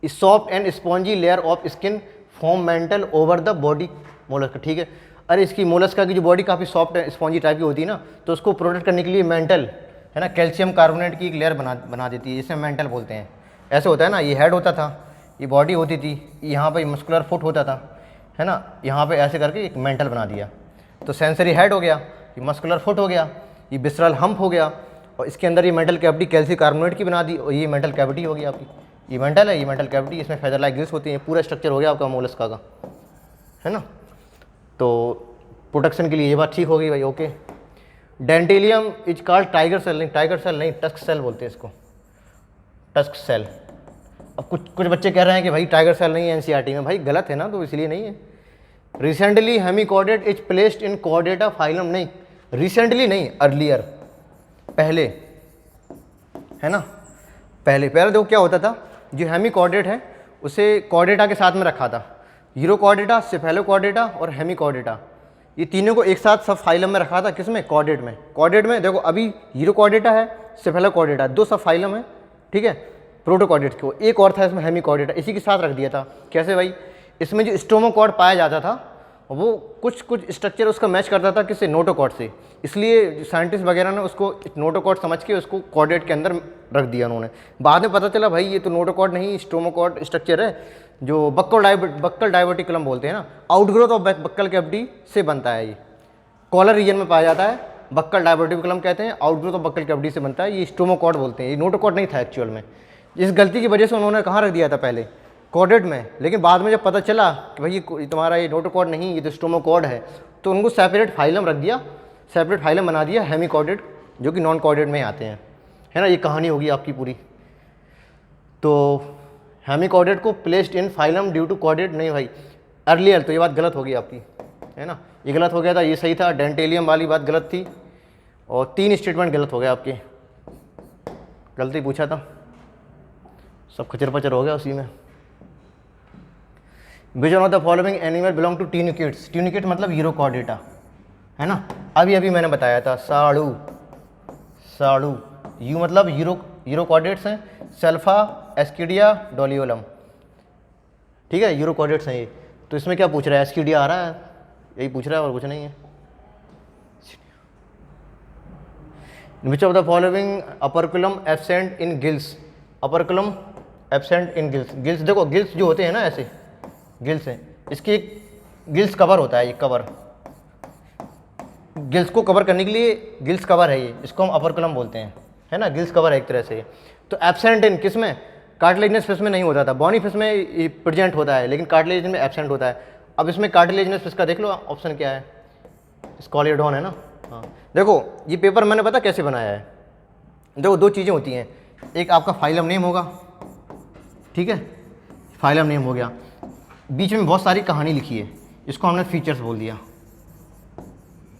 Soft and spongy layer of skin form mental over the body mollusc, ठीक है। अरे इसकी मोलस्का की जो बॉडी काफ़ी सॉफ्ट है, स्पॉन्जी टाइप की होती है ना, तो उसको प्रोटेक्ट करने के लिए मेंटल, है ना, कैल्शियम कार्बोनेट की एक लेयर बना देती है, जिसे मेंटल बोलते हैं। ऐसे होता है ना, ये हेड होता था, ये बॉडी होती थी, यहाँ पे मस्कुलर फुट होता था, है ना, यहाँ पे ऐसे करके एक मेंटल बना दिया, तो सेंसरी हेड हो गया, ये मस्कुलर फुट हो गया, ये विसरल हम्प हो गया, और इसके अंदर ये मेंटल कैविटी कैल्शियम कार्बोनेट की बना दी, और ये मेंटल कैविटी होगी आपकी, ये मेंटल है, ये मेंटल कैविटी, इसमें फेदर लाइक गिल्स होती है, पूरा स्ट्रक्चर हो गया आपका मोलस्का का, है ना। तो प्रोटेक्शन के लिए ये बात ठीक होगी भाई, okay. Dentalium is called tiger shell, नहीं टस्क सेल बोलते हैं इसको, टस्क सेल। अब कुछ बच्चे कह रहे हैं कि भाई टाइगर सेल नहीं है NCERT में, भाई गलत है ना, तो इसलिए नहीं है। Recently hemichordate is placed in chordata phylum, नहीं रिसेंटली नहीं, अर्लियर, पहले, है ना, पहले देखो क्या होता था, जो हेमिकॉर्डेट है उसे कॉर्डेटा के साथ में रखा था, यूरोकॉर्डेटा, सेफेलोकॉर्डेटा और हेमिकॉर्डेटा, ये तीनों को एक साथ सब फाइलम में रखा था, किसमें, कॉर्डेट में देखो अभी यूरोकॉर्डेटा है, सेफेलोकॉर्डेटा, 2 सब फाइलम है, ठीक है, प्रोटोकॉर्डेट को, एक और था इसमें हेमिकॉर्डेटा, इसी के साथ रख दिया था। कैसे भाई, इसमें जो स्टोमोकॉर्ड पाया जाता था वो कुछ स्ट्रक्चर उसका मैच करता था किससे, नोटोकॉर्ड से, इसलिए साइंटिस्ट वगैरह ने उसको नोटोकॉर्ड समझ के उसको कॉर्डेट के अंदर रख दिया उन्होंने। बाद में पता चला भाई ये तो नोटोकॉर्ड नहीं, स्टोमोकॉर्ड स्ट्रक्चर है, जो बक्कल डायवर्टिकुलम बोलते हैं ना, आउटग्रोथ ऑफ बक्कल कैविटी से बनता है ये, कॉलर रीजन में पाया जाता है, बक्कल डायवर्टिकुलम कहते हैं, आउटग्रोथ ऑफ बक्कल कैविटी से बनता है, ये स्टोमोकॉड बोलते हैं, ये नोटोकॉड नहीं था एक्चुअल में। इस गलती की वजह से उन्होंने कहाँ रख दिया था पहले, कॉर्डेट में, लेकिन बाद में जब पता चला कि भाई ये तुम्हारा ये नोटोकॉड नहीं, ये तो स्टोमोकॉड है, तो उनको सेपरेट फाइलम रख दिया, सेपरेट फाइलम बना दिया हेमिकॉर्डेट, जो कि नॉन कॉर्डेट में आते हैं, है ना। ये कहानी होगी आपकी पूरी। तो हेमिकॉर्डेट को placed in phylum due to chordate नहीं भाई, अर्लियर, तो ये बात गलत होगी आपकी, है ना, ये गलत हो गया था, ये सही था, डेंटेलियम वाली बात गलत थी, और 3 स्टेटमेंट गलत हो गया आपके, गलती पूछा था, सब खचर पचर हो गया उसी में। Which one of the following animal belong to tunicates, tunicate मतलब यूरोकॉर्डेटा, है ना, अभी मैंने बताया था, साड़ू, साड़ू, यू मतलब यूरोकॉर्डेट्स हैं, सल्फा, एस्किडिया, डोलियोलम, ठीक है, यूरोकॉर्डेट्स हैं ये। तो इसमें क्या पूछ रहा है, एस्किडिया आ रहा है, यही पूछ रहा है और कुछ नहीं है। Which of the following operculum absent in gills, operculum absent in gills, gills देखो, गिल्स जो होते हैं ना ऐसे गिल्स हैं, इसकी एक गिल्स कवर होता है, ये कवर, गिल्स को कवर करने के लिए गिल्स कवर है ये, इसको हम अपर्कुलम बोलते हैं, है ना, गिल्स कवर है एक तरह से। तो एब्सेंट इन किस में, कार्टिलेजिनस फिश में नहीं होता था, बॉनी फिश में प्रेजेंट होता है, लेकिन कार्टिलेजिन में एब्सेंट होता है। अब इसमें कार्टिलेजिनस फिश का देख लो ऑप्शन क्या है, स्कॉलियोडॉन है ना। हाँ देखो ये पेपर मैंने पता कैसे बनाया है, देखो 2 चीज़ें होती हैं, एक आपका फाइलम नेम होगा, ठीक है, फाइलम नेम हो गया, बीच में बहुत सारी कहानी लिखी है, इसको हमने फीचर्स बोल दिया,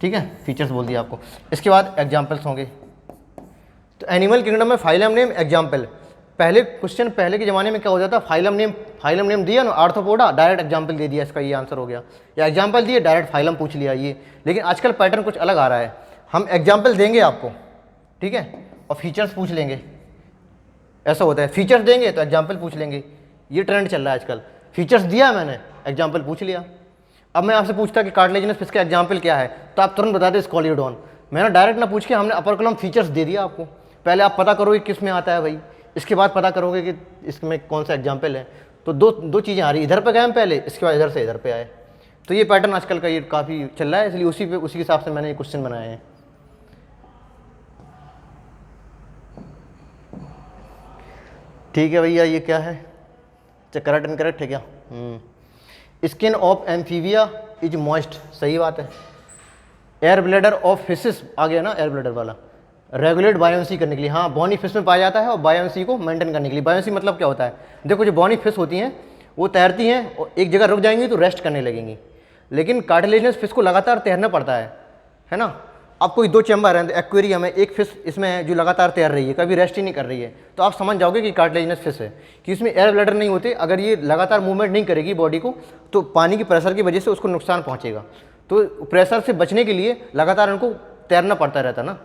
ठीक है, फीचर्स बोल दिया आपको। इसके बाद एग्जाम्पल्स होंगे, तो एनिमल किंगडम में फाइलम नेम, एग्जाम्पल, पहले क्वेश्चन, पहले के ज़माने में क्या होता था, फाइलम नेम दिया ना, आर्थ्रोपोडा, डायरेक्ट एग्जाम्पल दे दिया, इसका ये आंसर हो गया, या एग्जाम्पल दिए डायरेक्ट फाइलम पूछ लिया ये। लेकिन आजकल पैटर्न कुछ अलग आ रहा है, हम एग्जाम्पल देंगे आपको, ठीक है, और फीचर्स पूछ लेंगे, ऐसा होता है, फीचर्स देंगे तो एग्जाम्पल पूछ लेंगे, ये ट्रेंड चल रहा है आजकल, फीचर्स दिया मैंने, एग्जाम्पल पूछ लिया। अब मैं आपसे पूछता कि कार्टिलेजिनस फिश का एग्जाम्पल क्या है, तो आप तुरंत बता दें स्कॉलियोडॉन, मैंने डायरेक्ट ना पूछ के हमने अपर फीचर्स दे दिया आपको, पहले आप पता करोगे किस में आता है भाई, इसके बाद पता करोगे कि इसमें कौन सा एग्जाम्पल है। तो दो चीज़ें आ रही, इधर पे गए हम पहले, इसके बाद इधर से इधर पे आए, तो ये पैटर्न आजकल का ये काफ़ी चल रहा है, इसलिए उसी के हिसाब से मैंने ये क्वेश्चन बनाए हैं। ठीक है भैया, ये क्या है, करेक्ट इनकरेक्ट है क्या, skin of amphibia is moist, सही बात है। एयर ब्लैडर ऑफ फिशेस आ गया ना, एयर ब्लैडर वाला, रेगुलेट बायोन्सी करने के लिए, हाँ बॉनी फिश में पाया जाता है, और बायोन्सी को मेंटेन करने के लिए। बायोन्सी मतलब क्या होता है, देखो जो बॉनी फिश होती हैं वो तैरती हैं और एक जगह रुक जाएंगी तो रेस्ट करने लगेंगी, लेकिन कार्टिलेजिनस फिश को लगातार तैरना पड़ता है ना। अब कोई 2 चैम्बर है एक्वेरियम में, एक फिश इसमें है जो लगातार तैर रही है, कभी रेस्ट ही नहीं कर रही है, तो आप समझ जाओगे कि कार्टिलेजिनस फिश है, कि इसमें एयर ब्लैडर नहीं होते। अगर ये लगातार मूवमेंट नहीं करेगी बॉडी को, तो पानी की प्रेशर की वजह से उसको नुकसान पहुँचेगा, तो प्रेशर से बचने के लिए लगातार उनको तैरना पड़ता रहता ना।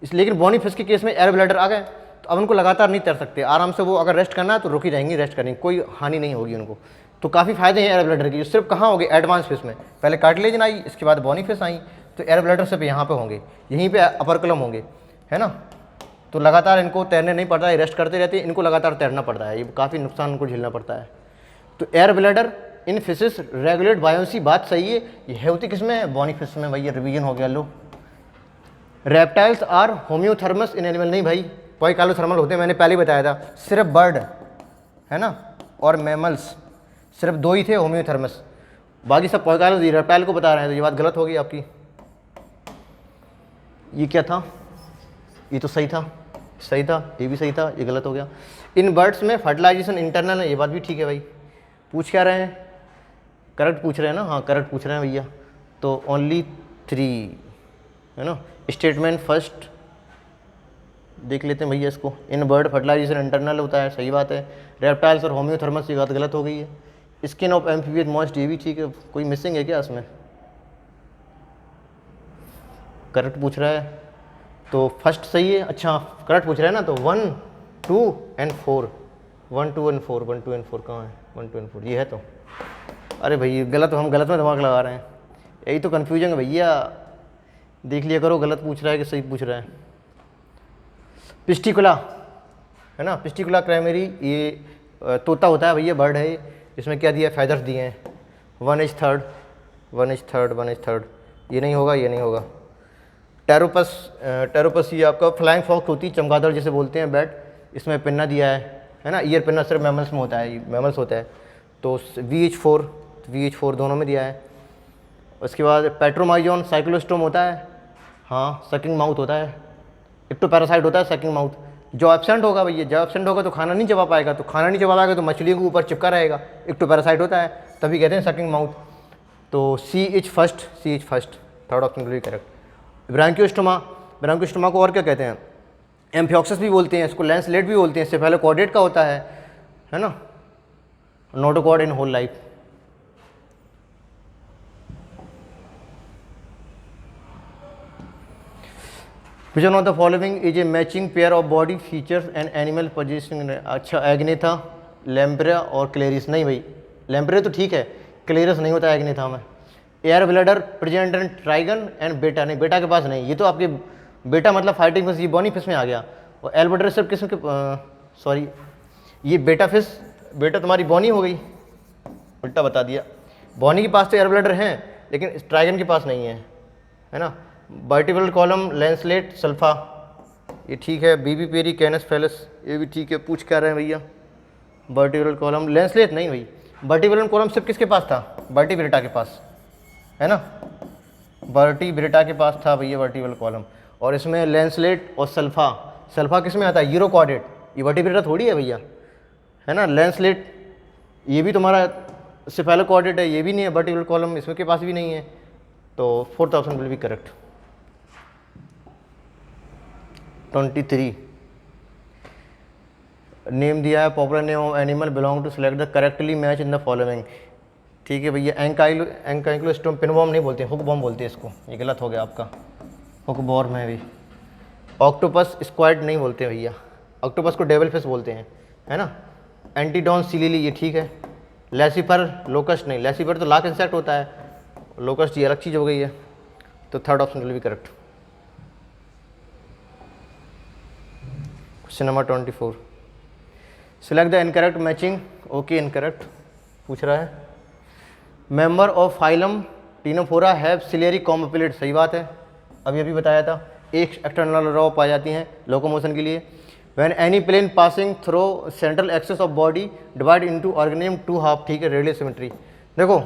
इसलिए लेकिन बॉनी फिश के केस में एयर ब्लैडर आ गए तो अब उनको लगातार नहीं तैर सकते, आराम से वो अगर रेस्ट करना है तो रुकी रहेंगी, रेस्ट करेंगी, कोई हानि नहीं होगी उनको। तो काफ़ी फायदे हैं एयर ब्लैडर की। सिर्फ कहाँ होंगे, एडवांस फिश में, पहले कार्टिलेजन आई, इसके बाद बॉनी फिश आई, तो एयर ब्लैडर सिर्फ यहाँ पे होंगे, यहीं पे अपर होंगे, है ना। तो लगातार इनको तैरने नहीं पड़ता है, रेस्ट करते रहते हैं, इनको लगातार तैरना पड़ता है, ये काफ़ी नुकसान उनको झेलना पड़ता है। तो एयर ब्लैडर इन फिशेस रेगुलेट बायोन्सी, बात सही है, ये होती किस में, बॉनी फिश में। भैया रिवीजन हो गया लो। Reptiles are homeothermous in animal, नहीं भाई पॉइकालोथर्मल होते हैं, मैंने पहले बताया था। सिर्फ बर्ड है ना और मैमल्स, सिर्फ 2 ही थे होम्योथर्मस, बाकी सब पॉइकालो रेप्टाइल को बता रहे हैं, तो ये बात गलत होगी आपकी। ये क्या था, ये तो सही था, सही था, ये भी सही था, ये गलत हो गया। इन बर्ड्स में फर्टिलाइजेशन इंटरनल है, ये बात भी ठीक है भाई। पूछ क्या रहे हैं, करेक्ट पूछ रहे हैं ना, हाँ करेक्ट पूछ रहे हैं भैया। तो ओनली 3 है ना। स्टेटमेंट फर्स्ट देख लेते हैं भैया इसको, इन बर्ड फर्टिलाइजेशन इंटरनल होता है, सही बात है। रेप्टाइल्स और होम्योथर्मस की बात गलत हो गई है। स्किन ऑफ एम्फीबियस मॉइस्ट, ये भी ठीक है, कोई मिसिंग है क्या इसमें, करेक्ट पूछ रहा है तो फर्स्ट सही है। अच्छा करेक्ट पूछ रहा है ना, तो 1, 2 and 4, 1, 2 and 4, 1, 2 and 4 कहाँ है, 1, 2 and 4 ये है। तो अरे भाई गलत, हम गलत में दिमाग लगा रहे हैं, यही तो कन्फ्यूजन है भैया, देख लिया करो गलत पूछ रहा है कि सही पूछ रहा है। पिस्टिकुला है ना, पिस्टिकुला क्राइमेरी, ये तोता होता है भैया, बर्ड है। इसमें क्या दिया है, फैदर्स दिए हैं, 1 is 3rd, 1 is 3rd, 1 is 3rd, ये नहीं होगा, ये नहीं होगा। टेरोपस, टेरोपस ये आपका फ्लाइंग फॉक्स होती है, चमगादड़ जिसे बोलते हैं, बैट। इसमें पिन्ना दिया है ना, ईयर पिन्ना सिर्फ मैमल्स में होता है, मैमल्स होता है। तो VH4 दोनों में दिया है। उसके बाद पेट्रोमाइजोन साइक्लोस्टोम होता है, हाँ सकिंग माउथ होता है, इक्टोपैरासाइट होता है सकिंग माउथ। जो एब्सेंट होगा भैया, जब एब्सेंट होगा तो खाना नहीं चबा पाएगा, तो खाना नहीं चबा पाएगा तो मछली के ऊपर चिपका रहेगा, इक्टोपैरासाइट होता है, तभी कहते हैं सकिंग माउथ। तो CH first, third option will be correct. ब्रांकियोस्टोमा को और क्या कहते हैं? एम्फियोक्सस भी बोलते हैं, इसको लैंसलेट भी बोलते हैं, इससे पहले कॉर्डेट का होता है ना, notochord in whole life. Which one of the following is a matching pair of body features and animal positioning? अच्छा, एग्नेथा, लैम्प्रिया और क्लेरिस। नहीं भाई, लैम्प्रिया तो ठीक है, क्लेरिस नहीं होता एग्नेथा में। Air bladder present in trygon and बेटा, नहीं बेटा के पास नहीं, ये तो आपके बेटा मतलब फाइटिंग फिश, ये बॉनी फिश में आ गया। और एल्बर्टर सिर्फ किस्म के, सॉरी ये बेटा फिश, बेटा तुम्हारी बॉनी हो गई, उल्टा बता दिया। बॉनी के पास तो एयर ब्लैडर हैं लेकिन ट्राइगन के पास नहीं है ना। वर्टिब्रल कॉलम लैंसलेट सल्फा, ये ठीक है। बीबी पेरी कैनस फेलस, ये भी ठीक है। पूछ क्या रहे हैं भैया? वर्टिब्रल कॉलम लैंसलेट नहीं भाई, वर्टिब्रल कॉलम सिर्फ किसके पास था? वर्टिब्रेटा के पास, है ना, वर्टिब्रेटा के पास था भैया वर्टिब्रल कॉलम। और इसमें लैंसलेट और सल्फा किस में आता है? यूरोकॉर्डेट, ये वर्टिब्रेटा थोड़ी है भैया, है ना। लैंसलेट ये भी तुम्हारा सेफेलोकॉर्डेट है, ये भी नहीं है वर्टिब्रल कॉलम, इसमें के पास भी नहीं है। तो fourth option will be correct. 23 name दिया है, popular name of animal belong to select the correctly match in the following. ठीक है भैया, एंकाइलोस्टोम पिनवॉर्म नहीं बोलते, हुक बॉर्म बोलते हैं इसको, ये गलत हो गया आपका, हुक बॉर्म है भी। ऑक्टोपस स्क्वाड नहीं बोलते भैया, ऑक्टोपस को डेविल फिश बोलते हैं, है ना। एंटीडॉन सिलिली, ये ठीक है। लेसिफर लोकस्ट नहीं, लेसिफर तो लाख इंसेक्ट होता है, लोकस्ट ये अलग चीज़ हो गई है। तो third option will be correct. Question number 24, select the incorrect matching. Okay, incorrect पूछ रहा है। Member of phylum ctenophora have ciliary comb plate, सही बात है, अभी बताया था। एक एक्सटर्नल रॉ पाई जाती हैं लोकोमोशन के लिए। When any plane passing through central axis of body divide into organism to half, ठीक है, रेडियल सिमेट्री। देखो,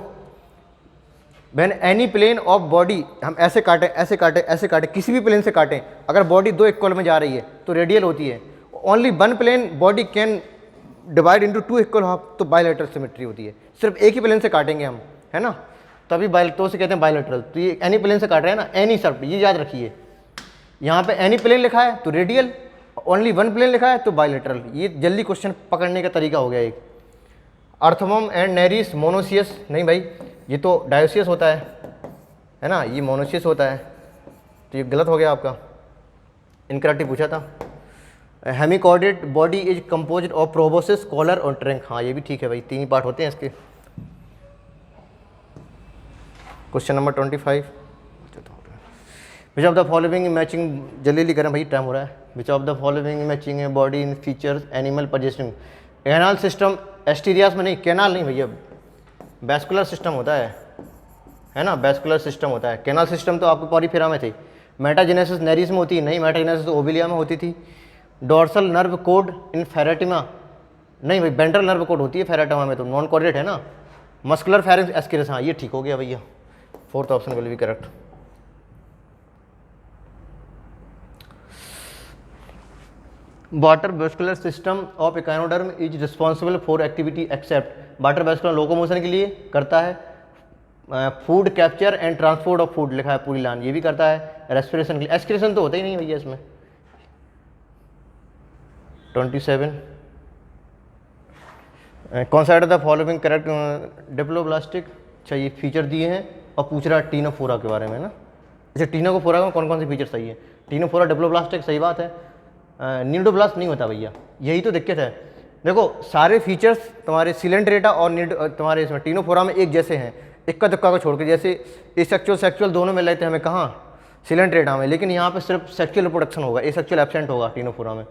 when any plane of body, हम ऐसे काटें किसी भी प्लेन से काटें, अगर बॉडी दो इक्वल में जा रही है तो रेडियल होती है। Only one plane body can divide into two equal half, तो बायलैटरल सिमेट्री होती है। सिर्फ एक ही प्लेन से काटेंगे हम, है ना, तभी तो से कहते हैं बायलैटरल। तो ये एनी प्लेन से काट रहे हैं ना, एनी सर्फ, ये याद रखिए। यहाँ पे एनी प्लेन लिखा है तो रेडियल, ओनली वन प्लेन लिखा है तो बायलैटरल। ये जल्दी क्वेश्चन पकड़ने का तरीका हो गया एक। अर्थमम एंड नेरिस मोनोसियस, नहीं भाई, ये तो डायोसियस होता है ना, ये मोनोसियस होता है, तो ये गलत हो गया आपका, इनकरेक्ट पूछा था। Hemichordate body is composed of proboscis, collar और ट्रंक, हाँ ये भी ठीक है भाई, तीन ही पार्ट होते हैं इसके। Question number 25, which of the following matching, जल्दी करें भाई टाइम हो रहा है। Which of the following matching है body in features animal positioning. Canal system, asterias में नहीं, कैनाल नहीं भैया, वैस्कुलर सिस्टम होता है ना, वैस्कुलर सिस्टम होता है। कैनाल सिस्टम तो आपको पॉरीफेरा में थी। मेटाजेनेसिस नेरिस में होती है, नहीं, मेटाजेनेसिस ओविलिया में होती थी। डॉर्सल नर्व कोड इन फेरेटिमा, नहीं भाई, वेंट्रल नर्व कोड होती है फेरेटिमा में, तो नॉन कोऑर्डिनेट है ना। मस्कुलर फेरिंक्स एस्किरस, हाँ ये ठीक हो गया भैया, fourth option will be correct. Water vascular system of echinoderm is responsible for activity except. Water vascular locomotion के लिए करता है, food capture and transport of food लिखा है पूरी लाइन, ये भी करता है। रेस्पिरेशन के लिए, एस्किरेशन तो होता ही नहीं भैया इसमें। 27, कौन सा द फॉलोइंग करेक्ट डिप्लोब्लास्टिक, अच्छा ये फीचर दिए हैं और पूछ रहा है टीनोफोरा के बारे में ना। अच्छा, टीनोफोरा में कौन कौन से फीचर सही है? टीनोफोरा डिप्लोब्लास्टिक सही बात है, नीडोब्लास्ट नहीं होता भैया, यही तो दिक्कत है। देखो सारे फीचर्स तुम्हारे सिलेंड्रेटा और तुम्हारे इसमें टीनोफोरा में एक जैसे हैं, इक्का दुक्का को छोड़ के, जैसे एसेक्सुअल सेक्सुअल दोनों में लेते हैं हमें कहाँ, सिलेंड्रेटा में, लेकिन यहाँ पे सिर्फ सेक्सुअल रिप्रोडक्शन होगा, एसेक्सुअल एब्सेंट होगा टीनोफोरा में।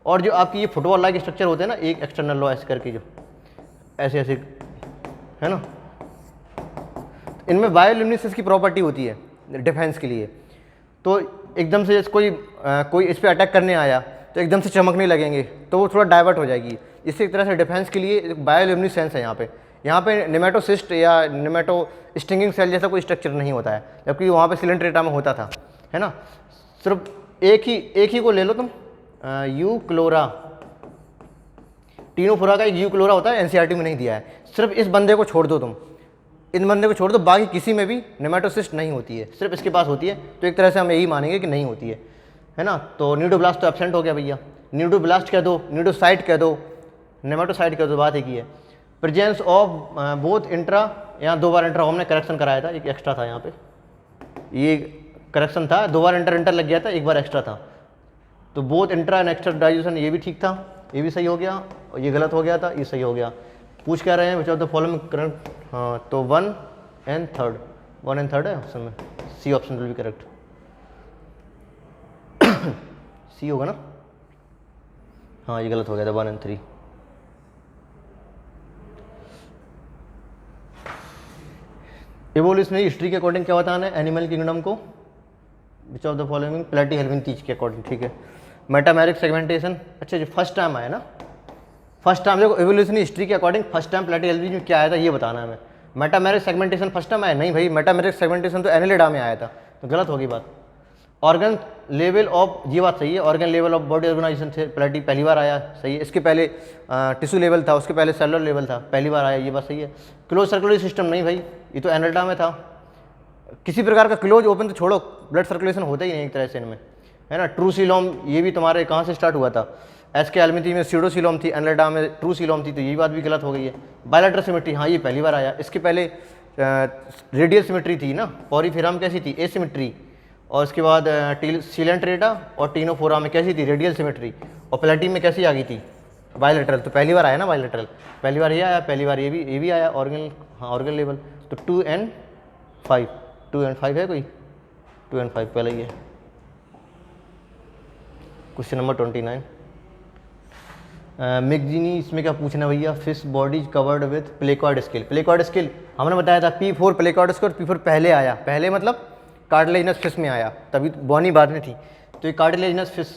और जो आपकी ये फुटबॉल लाइक स्ट्रक्चर होते हैं ना, एक एक्सटर्नल लॉ ऐसे करके, जो ऐसे ऐसे है ना, इनमें बायोल्यूमिनेसेंस की प्रॉपर्टी होती है, डिफेंस के लिए। तो एकदम से जैसे कोई इस पर अटैक करने आया तो एकदम से चमकने लगेंगे तो वो थोड़ा डाइवर्ट हो जाएगी। इसी तरह से डिफेंस के लिए बायोल्यूमिनेसेंस है यहाँ पे नेमेटोसिस्ट या नेमेटो स्टिंगिंग सेल जैसा कोई स्ट्रक्चर नहीं होता है, जबकि वहाँ पे सिलेंट्रेटा में होता था, है ना। सिर्फ एक ही को ले लो तुम, यूक्लोरा, टीनोफोरा का एक यूक्लोरा होता है, एनसीईआरटी में नहीं दिया है। सिर्फ इस बंदे को छोड़ दो तुम, इन बंदे को छोड़ दो, बाकी किसी में भी नेमेटोसिस्ट नहीं होती है, सिर्फ इसके पास होती है। तो एक तरह से हम यही मानेंगे कि नहीं होती है ना। तो न्यूडोब्लास्ट तो एब्सेंट हो गया भैया, न्यूडोब्लास्ट कह दो, न्यूडोसाइट कह दो, नेमेटोसाइट कह दो, बात एक ही है। प्रेजेंस ऑफ बोथ इंट्रा, यहाँ 2 बार इंट्रा हमने करेक्शन कराया था, एक एक्स्ट्रा था यहाँ पे, ये करेक्शन था, 2 बार इंटर लग गया था, 1 बार एक्स्ट्रा था। तो both intra and extra digestion, ये भी ठीक था, ये भी सही हो गया, और ये गलत हो गया था, ये सही हो गया। पूछ क्या रहे हैं which of the following correct, हाँ तो 1 and 3 है ऑप्शन में, C option will be correct, C होगा ना, हाँ ये गलत हो गया था 1 and 3। इवोल्यूशनरी हिस्ट्री के अकॉर्डिंग क्या बताना है एनिमल किंगडम को, विच ऑफ द फॉलोइंग प्लेटी हेल्विनथीज के अकॉर्डिंग, ठीक है। मेटामेरिक सेगमेंटेशन, अच्छा जो फर्स्ट टाइम आया ना, फर्स्ट टाइम देखो इवोल्यूशनरी हिस्ट्री के अकॉर्डिंग फर्स्ट टाइम प्लेटी हेल्विनथीज में क्या आया था ये बताना है हमें। मेटामेरिक सेगमेंटेशन फर्स्ट टाइम आया नहीं भाई, मेटामेरिक सेगमेंटेशन तो एनिलिडा में आया था, तो गलत होगी बात। ऑर्गन लेवल ऑफ, ये बात सही है, organ level of body organisation से प्लेटी पहली बार आया, सही है। इसके पहले टिश्यू लेवल था, उसके पहले सेलुलर लेवल था, पहली बार आया, ये बात सही है। क्लोज सर्कुलेटरी सिस्टम नहीं भाई, ये तो एनिलिडा में था। किसी प्रकार का क्लोज ओपन तो छोड़ो, ब्लड सर्कुलेशन होता ही नहीं एक तरह से इनमें, है ना। ट्रू सीलोम ये भी तुम्हारे कहाँ से स्टार्ट हुआ था, एसके एल्मिथी में स्यूडोसीलोम थी, एनिलिडा में ट्रू सीलोम थी, तो ये बात भी गलत हो गई है। बायलैटरल सिमेट्री, हाँ ये पहली बार आया। इसके पहले रेडियल सिमेट्री थी ना, पॉरीफेरा में कैसी थी, एसिमेट्री, और इसके बाद सिलेंट्रेटा और टीनोफोरा में कैसी थी, रेडियल सिमेट्री, और प्लेटी में कैसी आ गई थी, बायलैटरल। तो पहली बार आया ना बायलैटरल, पहली बार ये आया, पहली बार ये भी आया ऑर्गन, हाँ ऑर्गन लेवल। तो 2 and 5 है कोई, 2 and 5 पहले ही है। क्वेश्चन नंबर 29, मिगजीनी, इसमें क्या पूछना भैया, fish bodies covered with प्लेकॉर्ड scale. प्लेकॉर्ड scale हमने बताया था P4 प्लेकॉर्ड स्केल, P4 पहले आया, पहले मतलब कार्टिलेजिनस फिश में आया, तभी बॉनी बाद में थी, तो ये कार्टिलेजिनस फिश,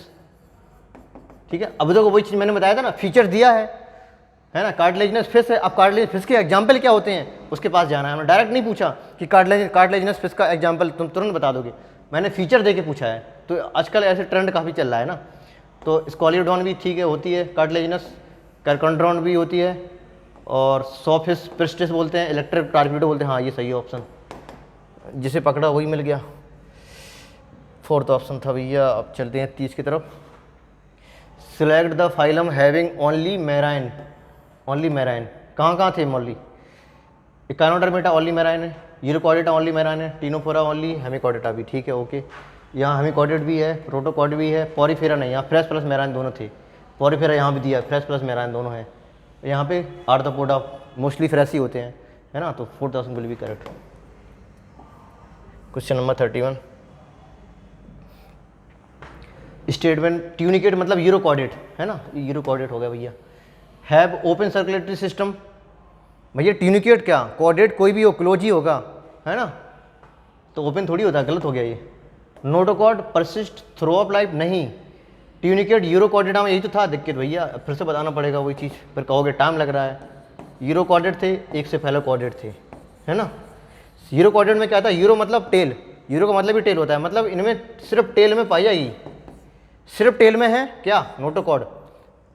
ठीक है। अब देखो वही चीज़ मैंने बताया था ना, फीचर दिया है ना, कार्टिलेजिनस फिश है। अब कार्टिलेजिनस फिश के एग्जाम्पल क्या होते हैं उसके पास जाना है, हमने डायरेक्ट नहीं पूछा कि कार्टिलेजिनस फिश का एग्जाम्पल तुम तुरंत बता दोगे, मैंने फीचर दे के पूछा है। तो आजकल ऐसे ट्रेंड काफ़ी चल रहा है ना। तो स्कॉलियोडॉन भी ठीक है होती है कार्टिलेजिनस, कैरकॉन्ड्रॉन भी होती है, और सॉफिस पिस्टिस बोलते हैं, इलेक्ट्रिक टार्पीडो बोलते हैं, हाँ ये सही है ऑप्शन, जिसे पकड़ा वही मिल गया, 4th ऑप्शन था भैया। अब चलते हैं 30 की तरफ। Select the phylum having only marine, only marine, कहाँ थे ओनली, इकानोडर्मेटा ओनली मैराइन है, यूरोकॉर्डेटा ओनली मैराइन है, टीनोफोरा ओनली, हेमिकॉर्डेटा भी, ठीक है ओके। यहाँ हेमिकॉर्डेट भी है, प्रोटोकॉर्ड भी है, पॉरीफेरा नहीं, यहाँ फ्रेश प्लस मैराइन दोनों थे, पॉरीफेरा यहाँ भी दिया, फ्रेश प्लस मैराइन दोनों है। यहाँ पे आर्थ्रोपोडा मोस्टली फ्रेश ही होते हैं, है ना। तो 4th option will be correct. Question number 31, statement tunicate मतलब यूरोकॉर्डेट, है ना, यूरोकॉर्डेट हो गया भैया। हैव ओपन सर्कुलेटरी सिस्टम, भैया ट्यूनिकेट क्या, कॉर्डेट कोई भी हो, क्लोज ही होगा, है ना, तो ओपन थोड़ी होता है, गलत हो गया ये। Notochord persist through of life, नहीं, ट्यूनिकेट यूरोकॉर्डेटा में यही तो था दिक्कत भैया, फिर से बताना पड़ेगा वही चीज़, फिर कहोगे टाइम लग रहा है। यूरोकॉर्डेट थे, एक से पहले कॉर्डेट थे, है ना। यूरोकॉर्डेट में क्या था, यूरो मतलब टेल, यूरो का मतलब ही टेल होता है, मतलब इनमें सिर्फ टेल में पाई जाएगी, सिर्फ टेल में है क्या नोटोकॉर्ड,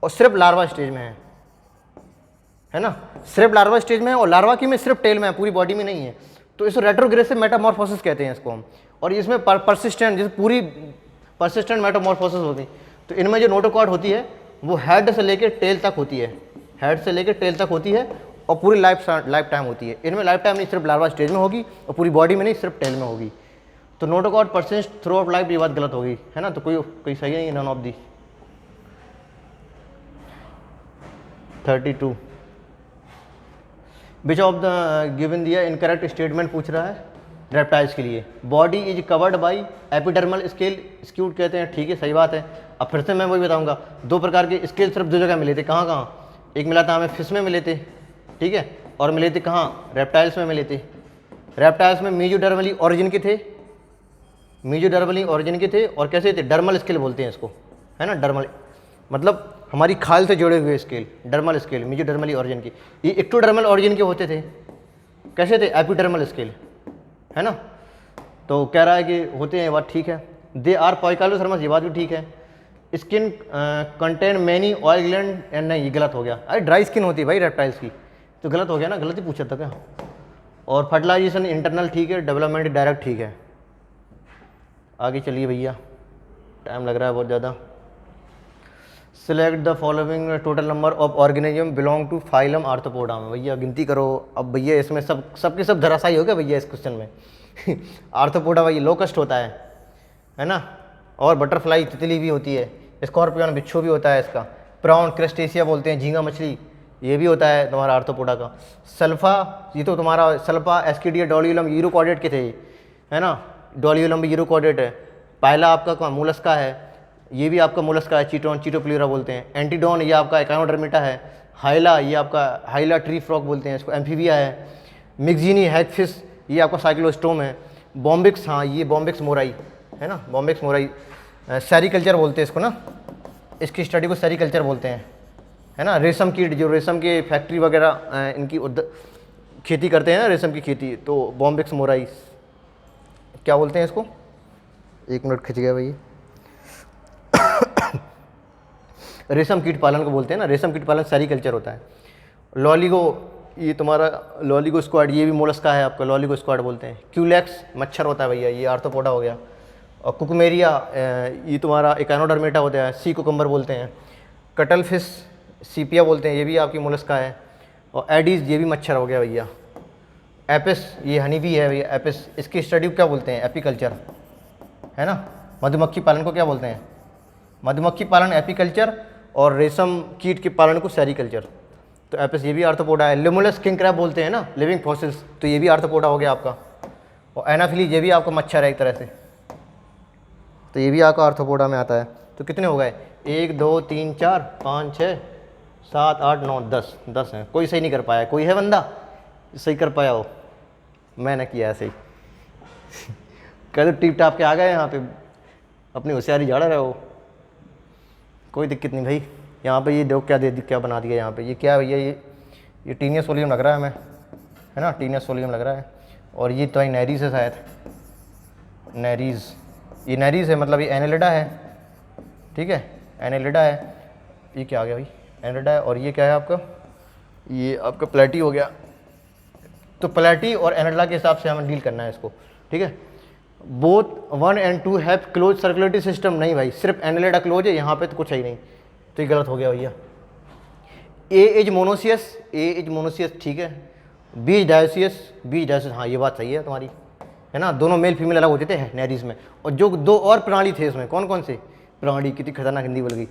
और सिर्फ लार्वा स्टेज में है ना, सिर्फ लार्वा स्टेज में है, और लार्वा की में सिर्फ टेल में है, पूरी बॉडी में नहीं है। तो इसको रेट्रोग्रेसिव मेटामॉर्फोसिस कहते हैं इसको हम। और इसमें परसिस्टेंट, जैसे पूरी परसिस्टेंट मेटामॉर्फोसिस होती है, तो इनमें जो नोटोकॉर्ड होती है वो हेड से लेकर टेल तक होती है, हेड से लेकर टेल तक होती है, और पूरी लाइफ टाइम होती है। इनमें लाइफ टाइम नहीं, सिर्फ लार्वा स्टेज में होगी, और पूरी बॉडी में नहीं, सिर्फ टेल में होगी। तो notochord persist through out life, ये बात गलत होगी, है ना। तो कोई सही नहीं है, none of the. 32, which of the given दिया इनकरेक्ट स्टेटमेंट पूछ रहा है रेप्टाइल्स के लिए। Body is covered by epidermal scale, scute कहते हैं, ठीक है सही बात है। अब फिर से मैं वही बताऊंगा, 2 प्रकार के स्केल सिर्फ 2 जगह मिले थे, कहाँ, एक मिला था हमें फिश में मिले थे, ठीक है, और मिले थे कहाँ, रेप्टाइल्स में मिले थे। रेप्टाइल्स में मीजोडर्मली ओरिजिन के थे, मीजोडर्मली ओरिजिन के थे और कैसे थे, डर्मल स्केल बोलते हैं इसको, है ना, डर्मल मतलब हमारी खाल से जुड़े हुए scale, dermal scale mesodermally origin की। ये एक्टोडर्मल ओरिजिन के होते थे, कैसे थे, एपिडर्मल स्केल, है ना। तो कह रहा है कि होते हैं, ये बात ठीक है। दे आर पॉइकालोसर्मस, ये बात भी ठीक है। Skin contain many oil gland and, नहीं ये गलत हो गया, अरे ड्राई स्किन होती है भाई रेप्टाइल्स की, तो गलत हो गया ना, गलत ही पूछा था क्या। और फर्टिलाइजेशन इंटरनल ठीक है, डेवलपमेंट डायरेक्ट ठीक है। आगे चलिए भैया, टाइम लग रहा है बहुत ज़्यादा। Select the following total number of organism belong to phylum arthropoda में, भैया गिनती करो। अब भैया इसमें सबके सब धराशायी हो गया भैया इस क्वेश्चन में। आर्थ्रोपोडा भाई लोकस्ट होता है ना, और बटरफ्लाई तितली भी होती है, स्कॉर्पियन बिच्छू भी होता है इसका, प्रॉन क्रस्टेशिया बोलते हैं, झींगा मछली, ये भी होता है तुम्हारा आर्थ्रोपोडा का। सल्फा, ये तो तुम्हारा सल्फा एस्किडिया डोलियोलम यूरोकॉर्डेट के थे, है ना, डोलियोलम भी यूरोकॉर्डेट है। पायला आपका मोलस्का है, ये भी आपका मोलस्का है, चीटोन चीटोप्लिरा बोलते हैं। एंटीडोन ये आपका एकानोडर्मिटा है। हाइला ये आपका हाइला ट्री फ्रॉग बोलते हैं इसको, एम्फीबिया है। मिक्जीनी हैगफिश ये आपका साइक्लोस्टोम है। बॉम्बिक्स, हाँ ये बॉम्बिक्स मोराई है ना, बॉम्बिक्स मोराई सेरिकल्चर बोलते हैं इसको ना, इसकी स्टडी को सेरिकल्चर बोलते हैं, है ना। रेशम कीट, जो रेशम के फैक्ट्री वगैरह इनकी खेती करते हैं ना, रेशम की खेती, तो बॉम्बिक्स मोराई क्या बोलते हैं इसको। एक मिनट खिंच गया भाई। रेशम कीट पालन को बोलते हैं ना, रेशम कीट पालन सेरिकल्चर होता है। लॉलिगो, ये तुम्हारा लॉलिगो स्क्वाड, ये भी मोलस्का है आपका, लॉलिगो स्क्वाड बोलते हैं। क्यूलेक्स मच्छर होता है भैया, ये आर्थ्रोपोडा हो गया। और कुकुमेरिया ये तुम्हारा एकानोडर्मेटा होता है, सी कुकम्बर बोलते हैं। कटल फिश सीपिया बोलते हैं, ये भी आपकी मोलस्का है। और एडीज ये भी मच्छर हो गया भैया। एपिस ये हनी भी है भैया, एपिस, इसकी स्टडी को क्या बोलते हैं, एपीकल्चर, है ना। मधुमक्खी पालन को क्या बोलते हैं, मधुमक्खी पालन एपीकल्चर, और रेशम कीट के पालन को सेरिकल्चर। तो एपिस ये भी आर्थ्रोपोडा है। लिमुलस किंग क्रैब बोलते हैं ना, लिविंग फॉसिल्स, तो ये भी आर्थ्रोपोडा हो गया आपका। और एनाफिली ये भी आपका मच्छर है एक तरह से, तो ये भी आपका आर्थ्रोपोडा में आता है। तो कितने हो गए, 1 2 3 4 5 6 7 8 9 10 हैं। कोई सही नहीं कर पाया, कोई है बंदा सही कर पाया हो, मैंने किया ऐसे ही। कह दो टिप टाप के आ गए यहाँ पे, अपनी होशियारी झाड़ रहे हो, कोई दिक्कत नहीं भाई। यहाँ पे ये देखो क्या बना दिया यहाँ पे, ये क्या भैया, ये टीनियस सोलियम लग रहा है हमें, है ना, टीनियस सोलियम लग रहा है। और ये तो नैरीज है शायद, नैरीज, ये नैरीज है, मतलब ये एनेलिडा है, ठीक है, एनेलिडा है। ये क्या आ गया भाई, एनेलिडा है। और ये क्या है आपका, ये आपका प्लेटी हो गया। तो प्लेटी और एनेलिडा के हिसाब से हमें डील करना है इसको, ठीक है। Both 1 and 2 have close circulatory system, नहीं भाई सिर्फ एनेलिडा क्लोज है, यहाँ पे तो कुछ है ही नहीं, तो ये गलत हो गया भैया। ए इज मोनोसियस, ठीक है। बी इज डायोसियस, हाँ ये बात सही है तुम्हारी, है ना। दोनों मेल फीमेल अलग होते थे नैरीज में। और जो 2 और प्राणी थे इसमें, कौन कौन से प्राणी, कितनी खतरनाक हिंदी बोल गई।